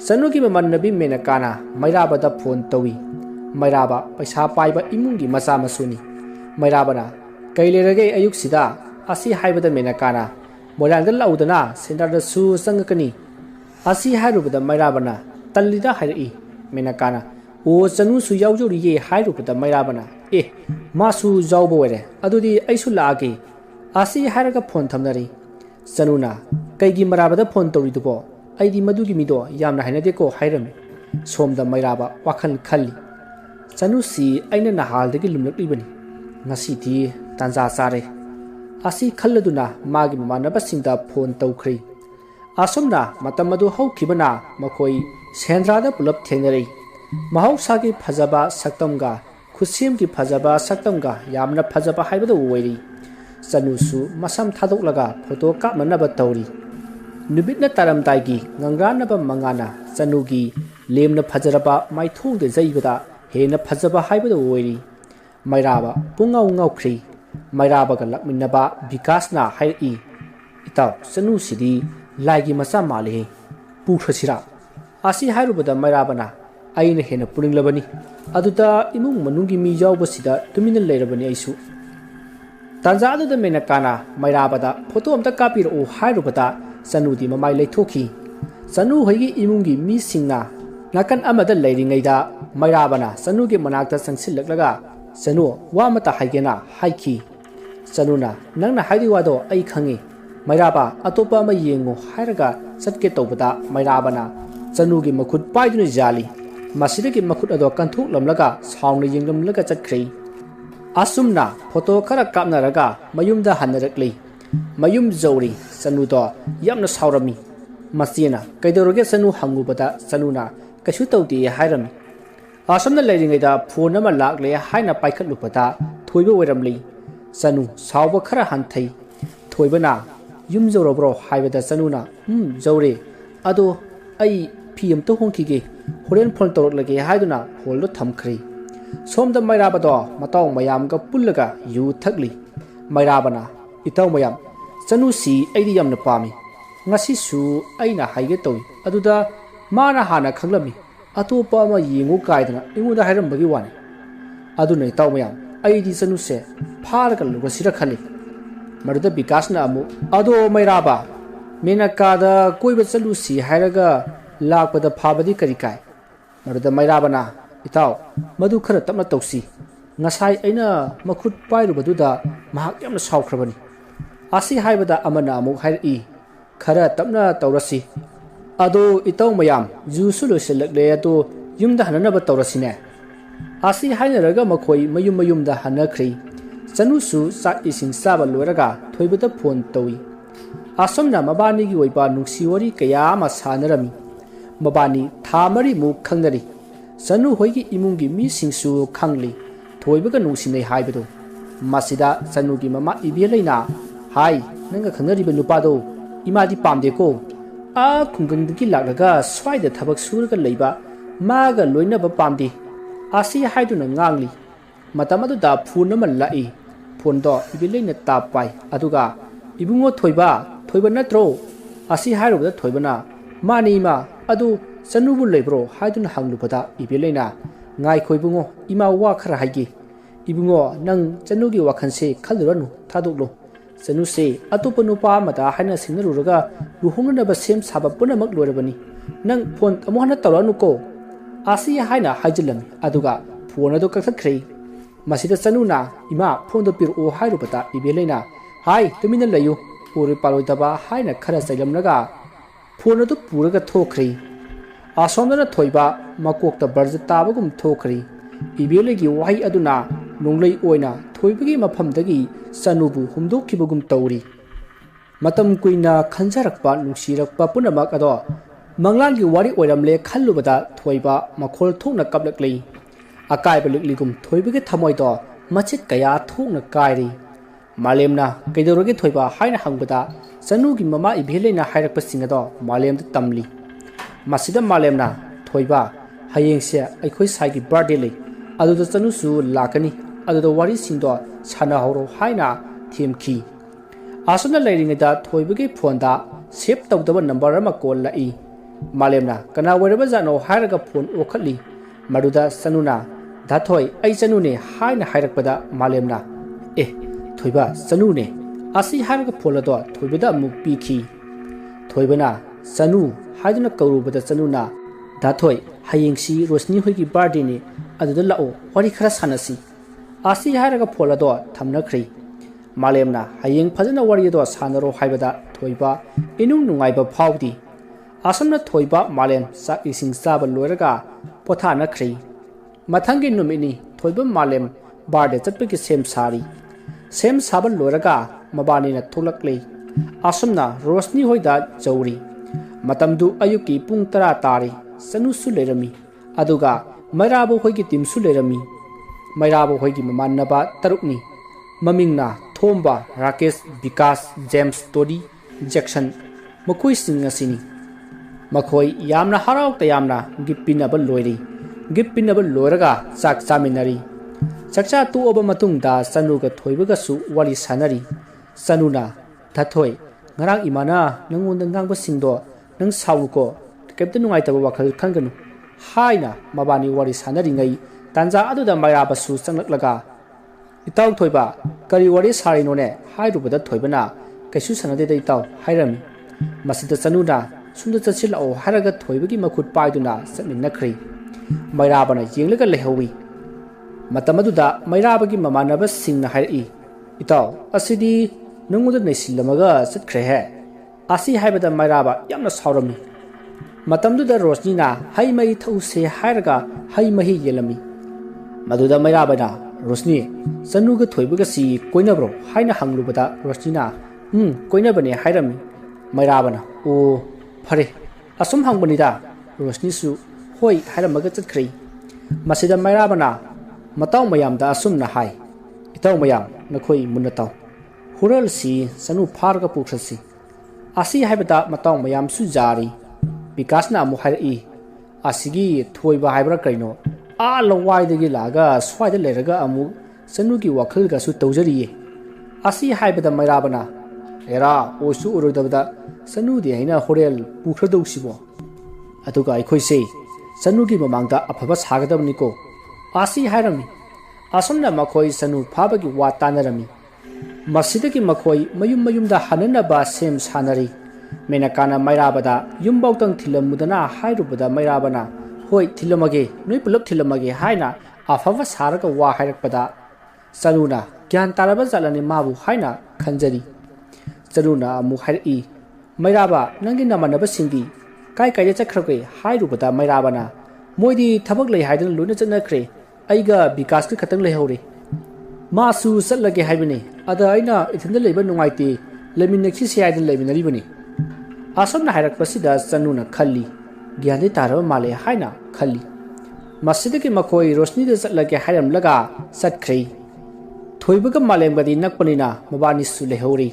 chanu ki mamanabi menakana mairabada phone tawi mairaba paisa paiba imungi macha masuni mairabana kailerage ayuk sida asi haibada menakana moirangda laudana sendar su sangakani asi hairubada mairabana tallida hairi menakana o chanu su yaujuri ye hairubada mairabana masu jawbo were adudi aisu laage asi hairaga phone thamnari chanuna kaigi marabada phone tawridubo aidi madugi mido yamna hainade ko hairami somda mairaba wakhal khalli chanu si aina nahal degi lumlaklibani ngasi di tanja sare asi khalladuna magi manabasingda phone tawkhri asumna matamadu hawkhibana makhoi sendrada pulap thengnari mahausagi phajaba saktamga khusimgi phajaba saktamga yamna phajaba haibadu oiri sanusu masam thadoklaga photo kapmanaba tawri nubitna taramdaigi ngangranaba mangana sanugi lemna phajaraba maithongde jaibada hena phajaba haibadu oiri mairaba pungau ngaukhri mairaba ga lakminaba vikasna hairi itaw sanu sidi laigi masa male pukhasira asi hairubada mairabana aina hena puringlabani aduda imung manungi mi jawbasida tumina leirabani aisu tanja aduda mena kana mairabada photo amta kapir o hairubada sanudi mamai leithokhi sanu hoigi imungi mi singna nakan amada leiringaida mairabana sanugi manakta sangsillaklaga sanu wa mata haigena haiki sanuna nangna haidi wado ai khangi mairaba atopa ma yengo hairaga satke tobada mairabana sanugi makhut paiduna jali masidagi makhut ado kanthuk lamlaga saungna yenglamlaga chakhrei asumna photo khara kapnaraga mayumda hanarakli mayum jawri sanudo yamna saurami masina kaidoroge sanu hangubada sanuna kashu tawdi hairami asumna leiringaida phone ama lakle haina paikhatlupata thoiba oiramli sanu sauba khara hanthai thoibana yum jawrobro haibada sanuna jawre ado ai pm to hongkige horen phone toroklage haiduna holdo thamkhri somda mairabado mataw mayam ga pullaga yu thakli mairabana itaw mayam sanu si aidi yamna pami ngasi su aina haige tawi aduda mana hana khanglami atopa ma yengu kaidana inguda hairam bagi wani aduna itaw mayam aidi sanu se pharaga luga sira khali maruda vikasna amu ado mairaba menakada koiba chalu si hairaga lakpada phabadi kari kai maruda mairabana itaw madu khara tapna tawsi ngasai aina makhut pairubaduda mahak yamna saukhrabani asi haibada amana amuk hairi khara tapna tawrasi ado itaw mayam jusu loselakle ato yumda hananaba tawrasine asi hainaraga makhoi mayumda hanakhri sanusu sak ising saba loiraga thoibada phone tawi asomna mabani gi oiba nungsi wari kaya ma sanarami mabani thamari mu khangnari sanu hoigi imungi mi singsu khangli thoibaga nungsinai haibado masida sanugi mama ibeleina hai nanga khangnari nupado imadi pamde ko a khungangdagi laglaga swaida thabak suraga leiba maga loina ba pamde asi haiduna ngangli matamadu da phone ma lai phone do ibeleina tapai aduga ibungo thoiba natro asi hairubada thoibana mani ma adu sanubu leibro haiduna hanglubada ibeleina ngai khoibungo ima wa khara haigi ibungo nang chanugi wakhanse khaluranu thaduklo sanuse atupanu pa mata haina sinaruraga luhungna ba sem saba punamak lorabani nang phone amohana tawranu ko asi haina haijilam aduga phone ado kakthakhrei masida sanuna ima phone do pir o hairubada ibeleina hai tumina layu puri paloidaba haina khara sailamnaga phone ado puraga thokhri asomdana thoiba makokta barja tabagum thokhri ibelegi wahi aduna nonglei oina thoibagi maphamdagi sanubu humdokkibagum tawri matam kuina khanjarakpa nungsirakpa punamak ado manglangi wari oiramle khallubada thoiba makhol thokna kaplaklei akai balikligum thoibagi thamoido machit kaya thokna kairi malemna kaidoroge thoiba haina hangbada sanugi mama ibeleina hairakpa singado malemda tamli masida malemna thoiba hayengse aikhoi saigi birthday lei aduda chanusu lakani aduda wari singdo sana horo haina themki asuna leiringeda thoibagi phone da save tawdaba number ama call lai malemna kana weraba jano hairaga phone okhatli maduda sanuna dathoi ai chanune haina hairakpada malemna thoiba sanune asi hairaga phone do thoibada mukpi ki thoibana sanu haiduna kaurubada sanuna dathoi hayengsi rosni hoigi birthday ni aduda lao wari khara sanasi asi hairaga phone do thamnakhri malemna hayeng phajana wari do sanaro haibada thoiba inung nungaiba phawdi asamna thoiba malem sak ising saba loiraga potha nakhri mathangi numini thoiba malem ꯕꯥꯔꯗ ꯆꯠꯄꯒꯤ ꯁꯦꯝ ꯁꯥꯔꯤ ꯁꯦꯝ ꯁꯥꯕ ꯂꯣꯏꯔꯒ ꯃꯕꯥꯅꯤꯅ ꯊꯣꯛꯂꯛꯂꯤ ꯑꯁꯨꯝꯅ ꯔꯣꯁꯅꯤ ꯍꯣꯏꯗ ꯆꯧꯔꯤ ꯃꯇꯝꯗꯨ ꯑꯌꯨꯛꯀꯤ ꯄꯨꯡ 10 ꯇꯥꯔꯤ ꯆꯅꯨꯁꯨ ꯂꯩꯔꯝꯃꯤ ꯑꯗꯨꯒ ꯃꯩꯔꯥꯕ ꯍꯣꯏꯒꯤ ꯇꯤꯝꯁꯨ ꯂꯩꯔꯝꯃꯤ ꯃꯩꯔꯥꯕ ꯍꯣꯏꯒꯤ ꯃꯃꯥꯟꯅꯕ 3ꯅꯤ ꯃꯃꯤꯡꯅ ꯊꯣꯝꯕ ꯔꯥꯀꯦꯁ ꯕꯤꯀꯥꯁ ꯖꯦꯝꯁ ꯇꯣꯗꯤ ꯖꯦꯛꯁꯟ ꯃꯈꯣꯏꯁꯤꯡ ꯑꯁꯤꯅꯤ ꯃꯈꯣꯏ ꯌꯥꯝꯅ ꯍꯔꯥꯎ ꯇꯌꯥꯝꯅ ꯒꯤꯐ ꯄꯤꯅꯕ ꯂꯣꯏꯔꯤ ꯒꯤꯐ ꯄꯤꯅꯕ ꯂꯣꯏꯔꯒ ꯆꯥꯛ ꯆꯥꯃꯤꯟꯅꯔꯤ ꯆꯥꯛꯆꯥ ꯇꯣꯛꯑꯕ ꯃꯇꯨꯡꯗ ꯆꯅꯨꯒ ꯊꯣꯏꯕꯒꯁꯨ ꯋꯥꯔꯤ ꯁꯥꯟꯅꯔꯤ ꯆꯅꯨꯅ ꯊꯊꯣꯏ ꯉꯔꯥꯡ ꯏꯃꯥꯅ ꯅꯪꯉꯣꯟꯗ ꯉꯥꯡꯕꯁꯤꯡꯗꯣ ꯅꯪ ꯁꯥꯎꯀꯣ ꯀꯩꯝꯇ ꯅꯨꯡꯉꯥꯏꯇꯕ ꯋꯥꯈꯜ ꯈꯟꯒꯅꯨ ꯍꯥꯏꯅ ꯃꯕꯥꯅꯤ ꯋꯥꯔꯤ ꯁꯥꯟꯅꯔꯤꯉꯩ ꯇꯥꯟꯖꯥ ꯑꯗꯨꯗ ꯃꯩꯔꯥꯕꯁꯨ ꯆꯪꯂꯛꯂꯒ ꯏꯇꯥꯎ ꯊꯣꯏꯕ ꯀꯔꯤ ꯋꯥꯔꯤ ꯁꯥꯔꯤꯅꯣꯅꯦ ꯍꯥꯏꯔꯨꯕꯗ ꯊꯣꯏꯕꯅ ꯀꯩꯁꯨ ꯁꯥꯟꯅꯗꯦꯗ ꯏꯇꯥꯎ ꯍꯥꯏꯔꯝꯃꯤ ꯃꯁꯤꯗ ꯆꯅꯨꯅ ꯁꯨꯝꯗ ꯆꯠꯁꯤꯜꯂꯛꯑꯣ ꯍꯥꯏꯔꯒ ꯊꯣꯏꯕꯒꯤ ꯃꯈꯨꯠ ꯄꯥꯏꯗꯨꯅ ꯆꯠꯃꯤꯟꯅꯈ꯭ꯔꯤ ꯃꯩꯔꯥꯕꯅ ꯌꯦꯡꯂꯒ ꯂꯩꯍꯧꯏ ꯃꯇꯝ ꯑꯗꯨꯗ ꯃꯩꯔꯥꯕꯒꯤ ꯃꯃꯥꯟꯅꯕꯁꯤꯡꯅ ꯍꯥꯏꯔꯛꯏ ꯏꯇꯥꯎ ꯑꯁꯤꯗꯤ ꯅꯪꯉꯣꯟꯗ ꯅꯩꯁꯤꯜꯂꯝꯃꯒ ꯆꯠꯈ꯭ꯔꯦꯍꯦ ꯑꯁꯤ ꯍꯥꯏꯕꯗ ꯃꯩꯔꯥꯕ ꯌꯥꯝꯅ ꯁꯥꯎꯔꯝꯃꯤ ꯃꯇꯝꯗꯨꯗ ꯔꯣꯁꯅꯤꯅ ꯍꯩ ꯃꯍꯤ ꯊꯛꯎꯁꯦ ꯍꯥꯏꯔꯒ ꯍꯩ ꯃꯍꯤ ꯌꯦꯜꯂꯝꯃꯤ ꯃꯗꯨꯗ ꯃꯩꯔꯥꯕꯅ ꯔꯣꯁꯅꯤ ꯆꯅꯨꯒ ꯊꯣꯏꯕꯒꯁꯤ ꯀꯣꯏꯅꯕ꯭ꯔꯣ ꯍꯥꯏꯅ ꯍꯪꯂꯨꯕꯗ ꯔꯣꯁꯅꯤꯅ ꯀꯣꯏꯅꯕꯅꯦ ꯍꯥꯏꯔꯝꯃꯤ ꯃꯩꯔꯥꯕꯅ ꯑꯣ ꯐꯔꯦ ꯑꯁꯨꯝ ꯍꯪꯕꯅꯤꯗ ꯔꯣꯁꯅꯤꯁꯨ ꯍꯣꯏ ꯍꯥꯏꯔꯝꯃꯒ ꯆꯠꯈ꯭ꯔꯦ ꯃꯁꯤꯗ ꯃꯩꯔꯥꯕꯅ ꯃꯇꯥꯎ ꯃꯌꯥꯝꯗ ꯑꯁꯨꯝꯅ ꯍꯥꯏ ꯏꯇꯥꯎ ꯃꯌꯥꯝ ꯅꯈꯣꯏ ꯃꯨꯟꯅ ꯇꯥꯎ ꯍꯨꯔꯜꯁꯤ ꯆꯅꯨ ꯐꯥꯔꯒ ꯄꯨꯈ꯭ꯔꯁꯤ ꯑꯁꯤ ꯍꯥꯏꯕꯗ ꯃꯇꯥꯎ ꯃꯌꯥꯝꯁꯨ ꯌꯥꯔꯤ ꯕꯤꯀꯥꯁꯅ ꯑꯃꯨꯛ ꯍꯥꯏꯔꯛꯏ ꯑꯁꯤꯒꯤ ꯊꯣꯏꯕ ꯍꯥꯏꯕ꯭ꯔꯥ ꯀꯩꯅꯣ ꯂꯋꯥꯏꯗꯒꯤ ꯂꯥꯛꯑꯒ ꯁ꯭ꯋꯥꯏꯗ ꯂꯩꯔꯒ ꯑꯃꯨꯛ ꯆꯅꯨꯒꯤ ꯋꯥꯈꯜꯒꯁꯨ ꯇꯧꯖꯔꯤꯌꯦ ꯑꯁꯤ ꯍꯥꯏꯕꯗ ꯃꯩꯔꯥꯕꯅ ꯑꯦꯔꯥ ꯑꯣꯏꯁꯨ ꯑꯣꯏꯔꯣꯏꯗꯕꯗ ꯆꯅꯨꯗꯤ ꯑꯩꯅ ꯍꯣꯔꯦꯟ ꯄꯨꯈ꯭ꯔꯗꯧꯁꯤꯕꯣ ꯑꯗꯨꯒ ꯑꯩꯈꯣꯏꯁꯦ ꯆꯅꯨꯒꯤ ꯃꯃꯥꯡꯗ ꯑꯐꯕ ꯁꯥꯒꯗꯕꯅꯤꯀꯣ ꯑꯁꯤ ꯍꯥꯏꯔꯝꯃꯤ ꯑꯁꯨꯝꯅ ꯃꯈꯣꯏ ꯆꯅꯨ ꯐꯥꯕꯒꯤ ꯋꯥ ꯇꯥꯟꯅꯔꯝꯃꯤ ꯃꯁꯤꯗꯒꯤ ꯃꯈꯣꯏ ꯃꯌꯨꯝ ꯃꯌꯨꯝꯗ ꯍꯟꯅꯅꯕ ꯁꯦꯝ ꯁꯥꯟꯅꯔꯤ ꯃꯦꯅꯀꯥꯅ ꯃꯩꯔꯥꯕꯗ ꯌꯨꯝꯕꯥꯎꯇꯪ ꯊꯤꯜꯂꯝꯃꯨꯗꯅ ꯍꯥꯏꯔꯨꯕꯗ ꯃꯩꯔꯥꯕꯅ ꯍꯣꯏ ꯊꯤꯜꯂꯝꯃꯒꯦ ꯅꯣꯏ ꯄꯨꯂꯞ ꯊꯤꯜꯂꯝꯃꯒꯦ ꯍꯥꯏꯅ ꯑꯐꯕ ꯁꯥꯔꯒ ꯋꯥ ꯍꯥꯏꯔꯛꯄꯗ ꯆꯅꯨꯅ ꯒ꯭ꯌꯥꯟ ꯇꯥꯔꯕ ꯖꯥꯠꯂꯅꯤ ꯃꯥꯕꯨ ꯍꯥꯏꯅ ꯈꯟꯖꯔꯤ ꯆꯅꯨꯅ ꯑꯃꯨꯛ ꯍꯥꯏꯔꯛꯏ ꯃꯩꯔꯥꯕ ꯅꯪꯒꯤ ꯅꯃꯥꯟꯅꯕꯁꯤꯡꯗꯤ ꯀꯥꯏꯗ ꯆꯠꯈ꯭ꯔꯒꯦ ꯍꯥꯏꯔꯨꯕꯗ ꯃꯩꯔꯥꯕꯅ ꯃꯣꯏꯗꯤ ꯊꯕꯛ ꯂꯩ ꯍꯥꯏꯗꯅ ꯂꯣꯏꯅ ꯆꯠꯅꯈ꯭ꯔꯦ ꯑꯩꯒ ꯕꯤꯀꯥꯁꯀ ꯈꯛꯇꯪ ꯂꯩꯍꯧꯔꯦ ꯃꯥꯁꯨ ꯆꯠꯂꯒꯦ ꯍꯥꯏꯕꯅꯤ ꯑꯗ ꯑꯩꯅ ꯏꯊꯟꯗ ꯂꯩꯕ ꯅꯨꯡꯉꯥꯏꯇꯦ ꯂꯩꯃꯤꯟꯅꯈꯤꯁꯤ ꯍꯥꯏꯗꯅ ꯂꯩꯃꯤꯟꯅꯔꯤꯕꯅꯤ ꯑꯁꯨꯝꯅ ꯍꯥꯏꯔꯛꯄꯁꯤꯗ ꯆꯅꯨꯅ ꯈꯜꯂꯤ ꯒ꯭ꯌꯥꯟꯗꯤ ꯇꯥꯔꯕ ꯃꯥꯜꯂꯦ ꯍꯥꯏꯅ ꯈꯜꯂꯤ ꯃꯁꯤꯗꯒꯤ ꯃꯈꯣꯏ ꯔꯣꯁꯅꯤꯗ ꯆꯠꯂꯒꯦ ꯍꯥꯏꯔꯝꯂꯒ ꯆꯠꯈ꯭ꯔꯦ ꯊꯣꯏꯕꯒ ꯃꯥꯂꯦꯝꯒꯗꯤ ꯅꯛꯄꯅꯤꯅ ꯃꯕꯥꯅꯤꯁꯨ ꯂꯩꯍꯧꯔꯤ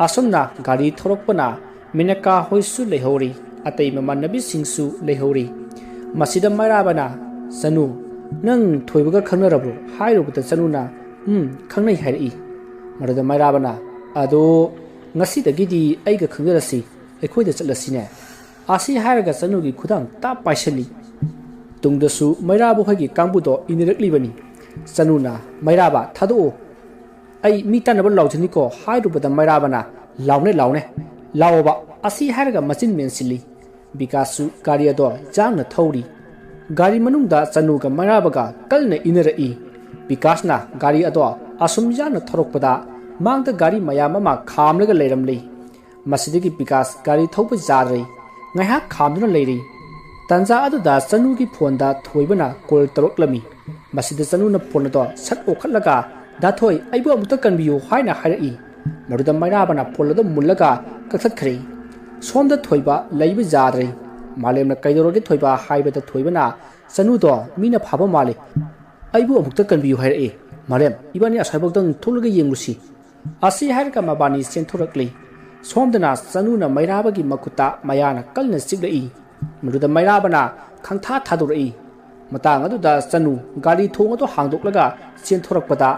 ꯑꯁꯨꯝꯅ ꯒꯥꯔꯤ ꯊꯧꯔꯛꯄꯅ ꯃꯦꯅꯀꯥ ꯍꯣꯏꯁꯨ ꯂꯩꯍꯧꯔꯤ ꯑꯇꯩ ꯃꯃꯥꯟꯅꯕꯤꯁꯤꯡꯁꯨ ꯂꯩꯍꯧꯔꯤ ꯃꯁꯤꯗ ꯃꯩꯔꯥꯕꯅ ꯆꯅꯨ ꯅꯪ ꯊꯣꯏꯕꯒ ꯈꯪꯅꯔꯕ꯭ꯔꯣ ꯍꯥꯏꯔꯨꯕꯗ ꯆꯅꯨꯅ ꯈꯪꯅꯩ ꯍꯥꯏꯔꯛꯏ ꯃꯗꯨꯗ ꯃꯩꯔꯥꯕꯅ ꯑꯗꯣ ꯉꯁꯤꯗꯒꯤꯗꯤ ꯑꯩꯒ ꯈꯪꯅꯔꯁꯤ ꯑꯩꯈꯣꯏꯗ ꯆꯠꯂꯁꯤꯅꯦ ꯑꯁꯤ ꯍꯥꯏꯔꯒ ꯆꯅꯨꯒꯤ ꯈꯨꯗꯥꯡ ꯇꯥꯞ ꯄꯥꯏꯁꯜꯂꯤ ꯇꯨꯡꯗꯁꯨ ꯃꯩꯔꯥꯕ ꯍꯣꯏꯒꯤ ꯀꯥꯡꯕꯨꯗꯣ ꯏꯅꯔꯛꯂꯤꯕꯅꯤ ꯆꯅꯨꯅ ꯃꯩꯔꯥꯕ ꯊꯥꯗꯣꯛꯑꯣ ꯑꯩ ꯃꯤ ꯇꯥꯟꯅꯕ ꯂꯥꯎꯖꯅꯤꯀꯣ ꯍꯥꯏꯔꯨꯕꯗ ꯃꯩꯔꯥꯕꯅ ꯂꯥꯎꯅꯦ ꯂꯥꯎꯑꯣꯕ ꯑꯁꯤ ꯍꯥꯏꯔꯒ ꯃꯆꯤꯟ ꯃꯦꯟꯁꯤꯜꯂꯤ ꯕꯤꯀꯥꯁꯁꯨ ꯒꯥꯔꯤ ꯑꯗꯣ ꯌꯥꯡꯅ ꯊꯧꯔꯤ ꯒꯥꯔꯤ ꯃꯅꯨꯡꯗ ꯆꯅꯨꯒ ꯃꯩꯔꯥꯕꯒ ꯀꯜꯅ ꯏꯅꯔꯛꯏ ꯕꯤꯀꯥꯁꯅ ꯒꯥꯔꯤ ꯑꯗꯣ ꯑꯁꯨꯝ ꯌꯥꯡꯅ ꯊꯧꯔꯛꯄꯗ ꯃꯥꯡꯗ ꯒꯥꯔꯤ ꯃꯌꯥꯝ ꯑꯃ ꯈꯥꯝꯂꯒ ꯂꯩꯔꯝꯂꯤ ꯃꯁꯤꯗꯒꯤ ꯕꯤꯀꯥꯁ ꯒꯥꯔꯤ ꯊꯧꯕ ꯌꯥꯗ꯭ꯔꯦ ꯉꯥꯏꯍꯥꯛ ꯈꯥꯝꯗꯨꯅ ꯂꯩꯔꯤ ꯇꯥꯟꯖꯥ ꯑꯗꯨꯗ ꯆꯅꯨꯒꯤ ꯐꯣꯟꯗ ꯊꯣꯏꯕꯅ ꯀꯣꯜ ꯇꯧꯔꯛꯂꯝꯃꯤ ꯃꯁꯤꯗ ꯆꯅꯨꯅ ꯐꯣꯟ ꯑꯗꯣ ꯁꯠ ꯑꯣꯛꯈꯠꯂꯒ ꯗꯥꯊꯣꯏ ꯑꯩꯕꯨ ꯑꯃꯨꯛꯇ ꯀꯟꯕꯤꯌꯨ ꯍꯥꯏꯅ ꯍꯥꯏꯔꯛꯏ ꯃꯗꯨꯗ ꯃꯩꯔꯥꯕꯅ ꯐꯣꯟ ꯑꯗꯨ ꯃꯨꯜꯂꯒ ꯀꯛꯊꯠꯈ꯭ꯔꯦ ꯁꯣꯝꯗ ꯊꯣꯏꯕ ꯂꯩꯕ ꯌꯥꯗ꯭ꯔꯦ ꯃꯥꯂꯦꯝꯅ ꯀꯩꯗꯧꯔꯒꯦ ꯊꯣꯏꯕ ꯍꯥꯏꯕꯗ ꯊꯣꯏꯕꯅ ꯆꯅꯨꯗꯣ ꯃꯤꯅ ꯐꯥꯕ ꯃꯥꯜꯂꯤ ꯑꯩꯕꯨ ꯑꯃꯨꯛꯇ ꯀꯟꯕꯤꯌꯨ ꯍꯥꯏꯔꯛꯏ ꯃꯥꯂꯦꯝ ꯏꯕꯥꯅꯤ ꯑꯁ꯭ꯋꯥꯏꯐꯥꯎꯇꯪ ꯊꯣꯛꯂꯒ ꯌꯦꯡꯂꯨꯁꯤ ꯑꯁꯤ ꯍꯥꯏꯔꯒ ꯃꯕꯥꯅꯤ ꯆꯦꯟꯊꯣꯔꯛꯂꯤ ꯁꯣꯝꯗꯅ ꯆꯅꯨꯅ ꯃꯩꯔꯥꯕꯒꯤ ꯃꯈꯨꯠꯇ ꯃꯌꯥꯅ ꯀꯜꯅ ꯆꯤꯛꯂꯛꯏ ꯃꯗꯨꯗ ꯃꯩꯔꯥꯕꯅ ꯈꯪꯊꯥ ꯊꯥꯗꯣꯔꯛꯏ ꯃꯇꯥꯡ ꯑꯗꯨꯗ ꯆꯅꯨ ꯒꯥꯔꯤ ꯊꯣꯡ ꯑꯗꯨ ꯍꯥꯡꯗꯣꯛꯂꯒ ꯆꯦꯟꯊꯣꯔꯛꯄꯗ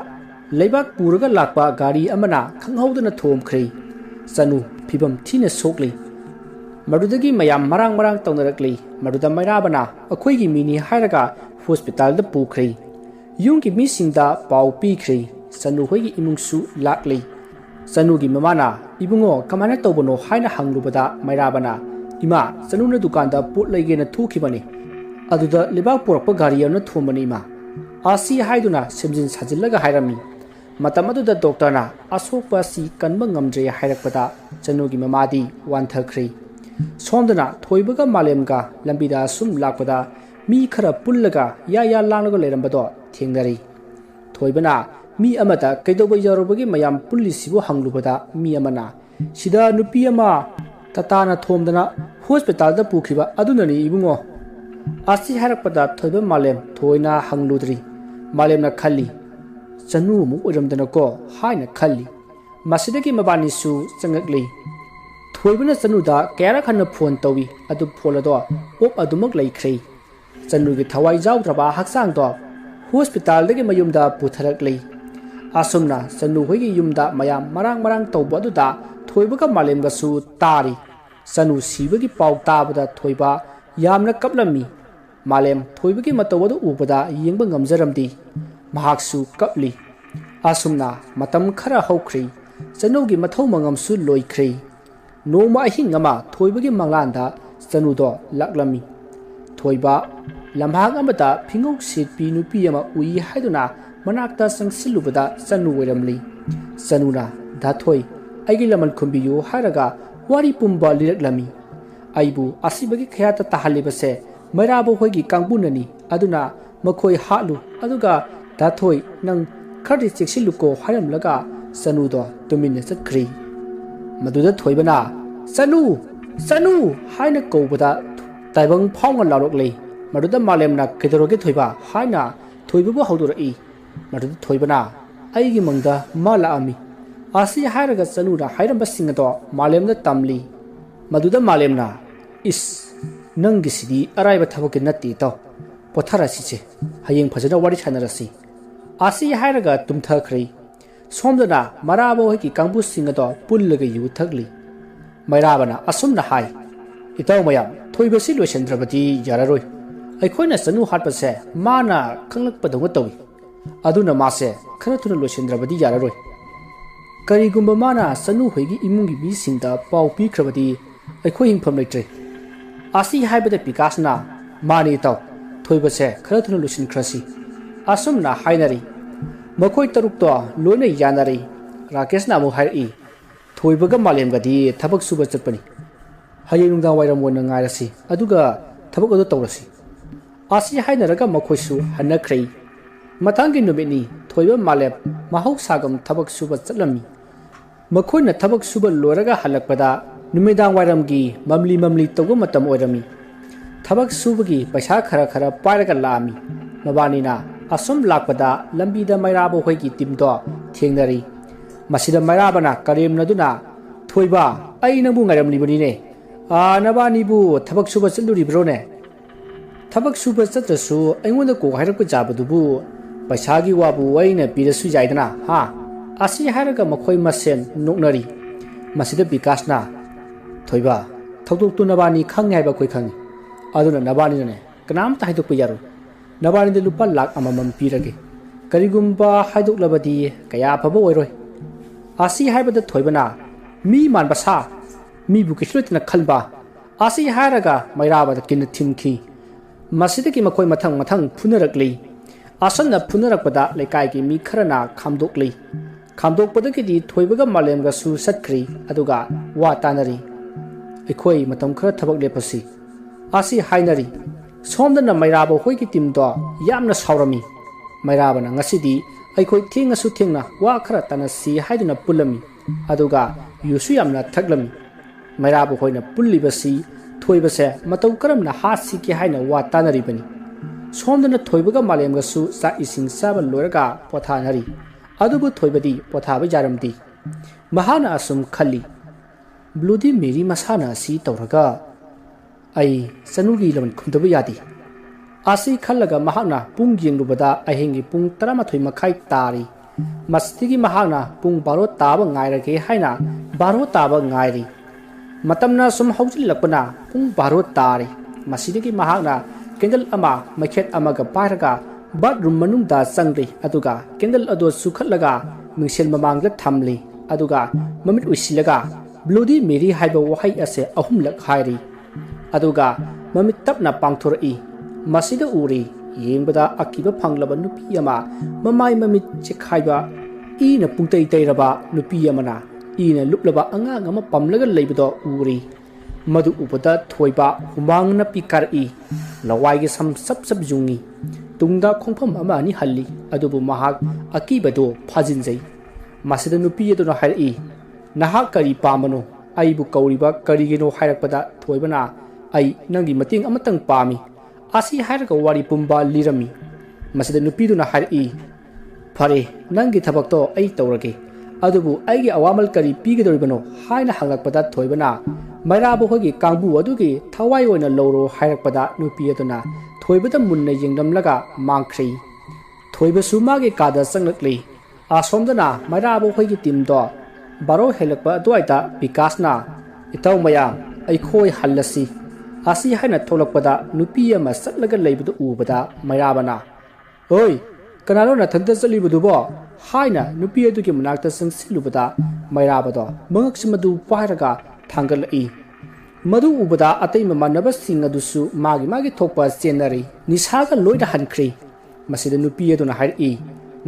ꯂꯩꯕꯥꯛ ꯄꯨꯔꯒ ꯂꯥꯛꯄ ꯒꯥꯔꯤ ꯑꯃꯅ ꯈꯪꯍꯧꯗꯅ ꯊꯣꯝꯈ꯭ꯔꯦ ꯆꯅꯨ ꯐꯤꯕꯝ ꯊꯤꯅ ꯁꯣꯛꯂꯤ ꯃꯗꯨꯗꯒꯤ ꯃꯌꯥꯝ ꯃꯔꯥꯡ ꯇꯧꯅꯔꯛꯂꯤ ꯃꯗꯨꯗ ꯃꯩꯔꯥꯕꯅ ꯑꯩꯈꯣꯏꯒꯤ ꯃꯤꯅꯤ ꯍꯥꯏꯔꯒ ꯍꯣꯁꯄꯤꯇꯥꯜꯗ ꯄꯨꯈ꯭ꯔꯦ ꯌꯨꯝꯒꯤ ꯃꯤꯁꯤꯡꯗ ꯄꯥꯎ ꯄꯤꯈ꯭ꯔꯦ ꯆꯅꯨ ꯍꯣꯏꯒꯤ ꯏꯃꯨꯡꯁꯨ ꯂꯥꯛꯂꯤ ꯆꯅꯨꯒꯤ ꯃꯃꯥꯅ ꯏꯕꯨꯡꯉꯣ ꯀꯃꯥꯏꯅ ꯇꯧꯕꯅꯣ ꯍꯥꯏꯅ ꯍꯪꯂꯨꯕꯗ ꯃꯩꯔꯥꯕꯅ ꯏꯃꯥ ꯆꯅꯨꯅ ꯗꯨꯀꯥꯟꯗ ꯄꯣꯠ ꯂꯩꯒꯦꯅ ꯊꯣꯛꯈꯤꯕꯅꯤ ꯑꯗꯨꯗ ꯂꯩꯕꯥꯛ ꯄꯨꯔꯛꯄ ꯒꯥꯔꯤ ꯑꯃꯅ ꯊꯣꯝꯕꯅꯤ ꯏꯃꯥ ꯑꯁꯤ ꯍꯥꯏꯗꯨꯅ ꯁꯦꯝꯖꯤꯟ ꯁꯥꯖꯤꯜꯂꯒ ꯍꯥꯏꯔꯝꯃꯤ ꯃꯇꯝ ꯑꯗꯨꯗ ꯗꯣꯛꯇꯔꯅ ꯑꯁꯣꯛꯄ ꯑꯁꯤ ꯀꯟꯕ ꯉꯝꯗ꯭ꯔꯦ ꯍꯥꯏꯔꯛꯄꯗ ꯆꯅꯨꯒꯤ ꯃꯃꯥꯗꯤ ꯋꯥꯟꯊꯈ꯭ꯔꯦ ꯁꯣꯝꯗꯅ ꯊꯣꯏꯕꯒ ꯃꯥꯂꯦꯝꯒ ꯂꯝꯕꯤꯗ ꯁꯨꯝ ꯂꯥꯛꯄꯗ ꯃꯤ ꯈꯔ ꯄꯨꯜꯂꯒ ꯌꯥ ꯂꯥꯡꯂꯒ ꯂꯩꯔꯝꯕꯗꯣ ꯊꯦꯡꯅꯔꯤ थोइबना मी अमता कैदोब यारोबगे मयाम पुलिसिबु हंगलुबदा मी अमना सिदा नुपी अमा तताना थोमदना हॉस्पिटल दा पुखिबा अदुननी इबुंगो आसी हारकपदा थोइब मालेम थोइना हंगलुद्री मालेमना खल्ली चनु मु ओरमदना को हाइना खल्ली मसिदगी मबानिसु चंगकली थोइबना चनुदा कैरा खन फोन तवी अदु फोलदो ओप अदुमक लैख्रै चनुगी थवाई जाउद्रबा हक्सांग दो हॉस्पिटल दगे मयुमदा पुथरकली असुमना चनु होगी युमदा मयाम मरांग मरांग तौब अदुदा थोइबगा मालेमगसु तारी चनु सीबगी पाउ ताबदा थोइबा यामना कपलमी मालेम थोइबगी मतवदु उबदा Young ngamjaramdi mahaksu kapli asumna matam khara haukhri chanogi mathau mangamsu loikhri noma hingama thoibagi manglanda chanudo laklami thoiba lambhang amata phingok sit pi nupi ama ui haiduna manakta sangsilubada chanu oiramli chanuna da thoi aigi laman khumbiyu haraga wari pumba liraklami aibu asibagi khayata tahalibase mairabu hoigi kangbunani aduna makhoi halu aduga da thoi nang khari cheksiluko haramlaga sanudo tumine satkhri maduda thoibana sanu haina kobada taibang phawng larokle maduda malemna kedoroge thoiba haina thoibubu haudurai maduda thoibana aigi mangda mala ami asi hairaga sanura hairamba singado malemna tamli maduda malemna is nangi sidi araiba thaboke natti to pothara siche hayeng phajana wari chanarasi asi hairaga tumthakhri somdana marabo hoki kangbu singado pullaga yu thakli mairabana asumna hai itaw mayam thoibasi losendrabati yararoi aikhoina sanu hatpase mana khanglakpadong tawi aduna mase kharathuna losendrabati yararoi karigumba mana sanu hoigi imungi bi singda pau pi khrabati aikhoi hingpham leitre asi haibada pikasna mani taw thoibase kharathuna losin khrasi asumna hainari makhoi tarukto loina yanari rakesh namu hai thoibaga malemgadi thabak suba chapani hayengda wairam wona ngairasi aduga thabak adu tawrasi asi hainaraga makhoisu hanakrei mathangi numini thoiba malem mahau sagam thabak suba chatlami makhoina thabak suba loraga halakpada numidang wairamgi mamli tawga matam oirami thabak subagi paisa khara pairaga lami mabanina asum lakpada lambida mairabo hoigi timdo thengnari masida mairabana karemnaduna thoiba aina bu ngaram libani ne nabani bu thabak suba challuri brone thabak suba chatrasu aingonda ko hairak jabadubu paisagi wabu aina pirasu jaidana ha asi haraga makhoi masen noknari masida bikasna thoiba thokdok tu nabani khang haiba koi khang aduna nabani ne kanam ta haidok yaru nabani de lupa lak amamam pirage karigumba haidok labadi kaya phaba oiroi asi haibada thoibana mi manba sa mi bu kislutina khalba asi haraga mairabada kin thimki masida ki makhoi mathang phunarakli asanna phunarakpada lekai ki mi kharana khamdokli khamdokpada ki di thoibaga malemga su satkri aduga wa tanari ekhoi matam khara thabak lepasi asi hainari somdana mairabo hoi ki timdo yamna saurami mairabana ngasidi aikhoi thingasu thingna wa khara tanasi haiduna pulami aduga yusu yamna thaglami mairabo hoina pullibasi thoibase matau karamna hasi ki haina wa tanari bani somdana thoibaga malemga su sa ising saba loraga pothanari adubu thoibadi pothaba jaramdi mahana asum khalli bloody mary masana si tawraga ai sanugi laman khumdaba yadi asi khallaga mahana pung yenglubada ahengi pung 13 makhai tari mastigi mahana pung 12 taba ngairage haina 12 taba ngairi matamna sum haujilakpana pung 12 tari masidigi mahana candle ama makhet amaga paraga bathroom manungda sangri aduga candle ado sukhatlaga mingsel mamangda thamli aduga mamit usilaga bloody mary haiba wahai ase ahumlak hairi aduga mamit tapna pangthori masida uri yengbada akiba phanglaba nupi ama mamai mamit chekhaiba ina pungtai tairaba nupi amana ina luplaba anga ngama pamlaga leibado uri madu ubada thoiba humangna pikari lawai ge sam sab jungi tungda khongpham ama ani halli adubu mahak akibado phajinjai masida nupi aduna hairi nahak kari pamano aibu kauriba karigino hairakpada thoibana ai nangi mating amatang pami asi hairaka wari pumba lirami masida nupi duna hairi phare nangi thabakto ai tawrage adubu aigi awamal kari pigidoribano haina hangakpada thoibana mairabu hogi kangbu adugi thawai oina loro hairakpada nupi aduna thoibada munna yengdamlaga mangkhri thoiba sumage kada sanglakli asomdana mairabu hogi timdo baro helakpa aduaita bikasna itaw maya aikhoi hallasi asi haina tholakpada nupi ama satlaga leibudu ubada mairabana oi kanalo na thanda chalibudu bo haina nupi adugi manakta sangsilubada mairabado mangaksimadu pairaga thangalai madu ubada atai mamanaba sing adusu magi thokpa chenari nisaga loida hankhri masida nupi aduna hairi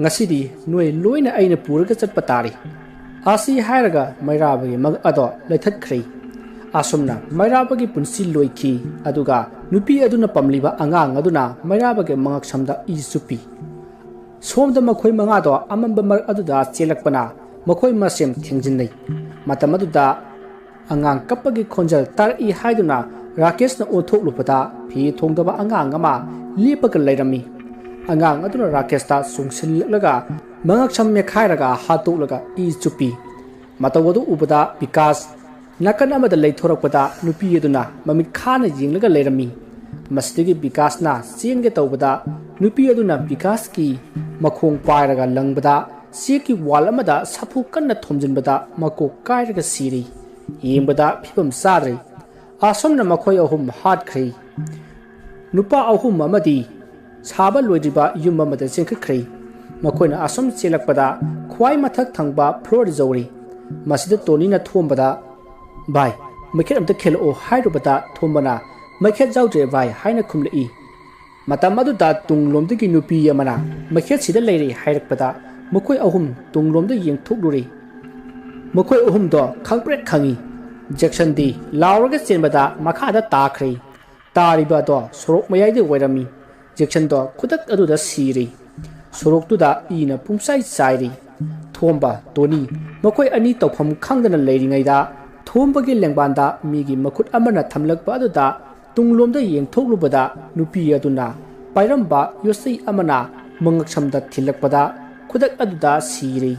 ngasidi noi loina aina puraga chatpa tari asi hairaga mairabagi mag ado leithatkhri asumna mairabagi punsi loiki aduga nupi aduna pamliba angang aduna mairabagi mangak samda isupi somda makhoi manga do amamba mar aduda chelakpana makhoi masem thengjinai matamaduda angang kapagi khonjal tar i haiduna rakesh na othok lupata phi thongdaba angang ama lepaga lairami angang aduna rakesh ta sungsil laga mangak sam me khairaga hatu laga i chupi matawadu ubada vikas nakan amada leithorakpada nupi aduna mamit khana jinglaga lairami masdigi vikas na sienge tawbada nupi aduna vikas ki makhong pairaga langbada seki wal amada sapu kanna thomjinbada mako kairaga siri yembada phibam sadri asomna makhoi ahum hatkhri nupa ahum amadi saba loidriba yum amada chengkhri makoina asom chelakpada khwai mathak thangba floor jawri masida tonina thombada bai makhet amta khelo hairubada thombana makhet jawje bai haina khumlei matamadu da tunglomdagi nupi amana makhet sida leiri hairakpada makoi ahum tunglomda yengthokluri makoi ahum do khangprek khangi Jackson di lauraga chenbada makhada takhri tariba do sorok mayai de wairami Jackson do khudak aduda siri sorok tuda ina pumsai sairi thomba toni makoi ani tawpham khangdana leiringai da thombagi lengbanda migi makhut amana thamlakpa aduda tunglomda yengthoklubada nupi aduna pairamba yosei amana mangak samda thilakpada khudak aduda siri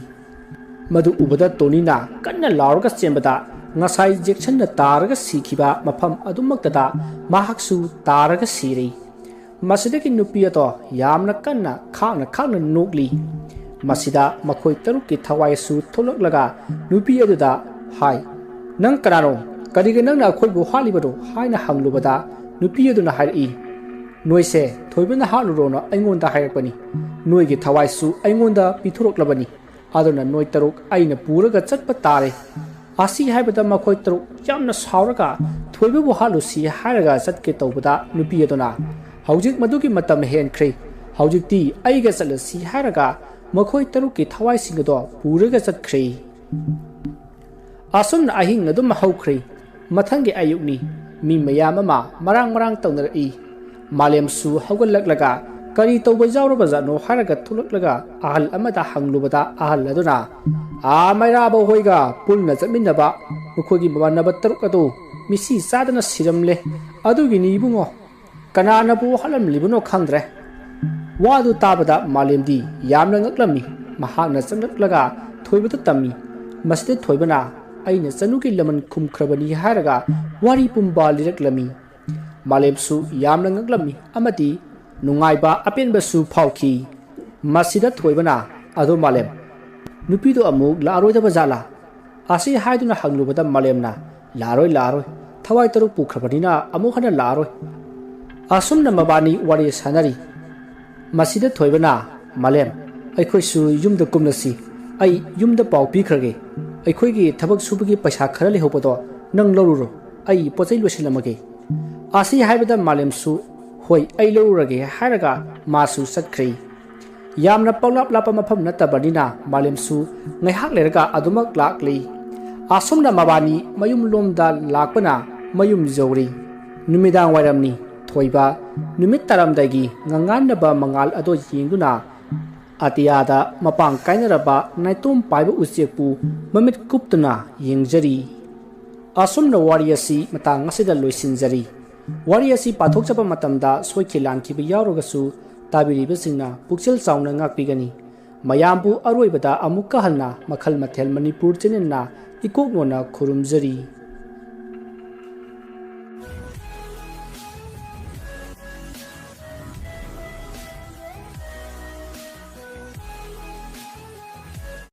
madu ubada tonina kanna lauraga chenbada ngasai Jackson na taraga sikhiba mafam adumaktada mahaksu taraga siri masidagi nupi ato yamna kanna khana nokli masida makhoi taruki thawai su tholaklaga nupi aduda hai nang kanaro kadiga nang na khoi bu halibado haina hanglubada nupi aduna hairi noise thoibana halurona aingonda hairakpani noigi thawai su aingonda pithuroklabani aduna noi taruk aina puraga chatpa tare asi haibada makhoi taruk yamna sauraga thoibu halusi hairaga chatke tawbada nupi aduna haujik madugi matam henkhri haujik ti aiga chalasi hairaga makhoi taruki thawai singdo puraga chatkhri asum na ahing adum haukhri mathangi ayukni mi mayam ama marang tawnarai malem su haugallaklaga kari tawba jawraba jano hairaga thulaklaga ahal amada hanglubada ahal aduna mairaba hoiga pulna chaminaba mukhogi mabanaba tarukado misi sadana siramle adugi ni bungo kanana bu halam libuno khangdre wadu tabada malemdi yamna ngaklami mahana changaklaga thoibata tammi masde thoibana aina chanuki laman khumkhrabani haraga wari pumba liraklami malemsu yamna ngaklami amati nungaiba apenbasu phauki masida thoibana ado malem nupido amuk laroi daba jala asi haiduna hanglubada malemna laroi thawai taruk pukhrabani na amukhana laroi asumna mabani wari sanari masida thoibana malem aikhoi su yumda kumnasi ai yumda pau pikrage aikhoi gi thabak subagi paisa khara lehobodo nang loruro ai pochai losilamage asi haibada malem su hoi ai lorurage haraga masu satkri yamna paulap lapa mafam natabanina malem su ngai hak lerga adumak lakli asumna mabani mayum lomda lakpana mayum jawri numidang wairamni थोइबा नुमित तारमदागी nganganaba mangal ado yengduna atiyada mapang kainaraba naitôm paiba usekpu mamit kuptuna yengjari asumna wari asi matang asida loisinjari wari asi pathokchapa matamda soikhilan khiba yawragasu tabiribasingna pukchel chauna ngakpigani mayambu aroibada amukka halna makhal mathel manipur chenenna ikoknona khurumjari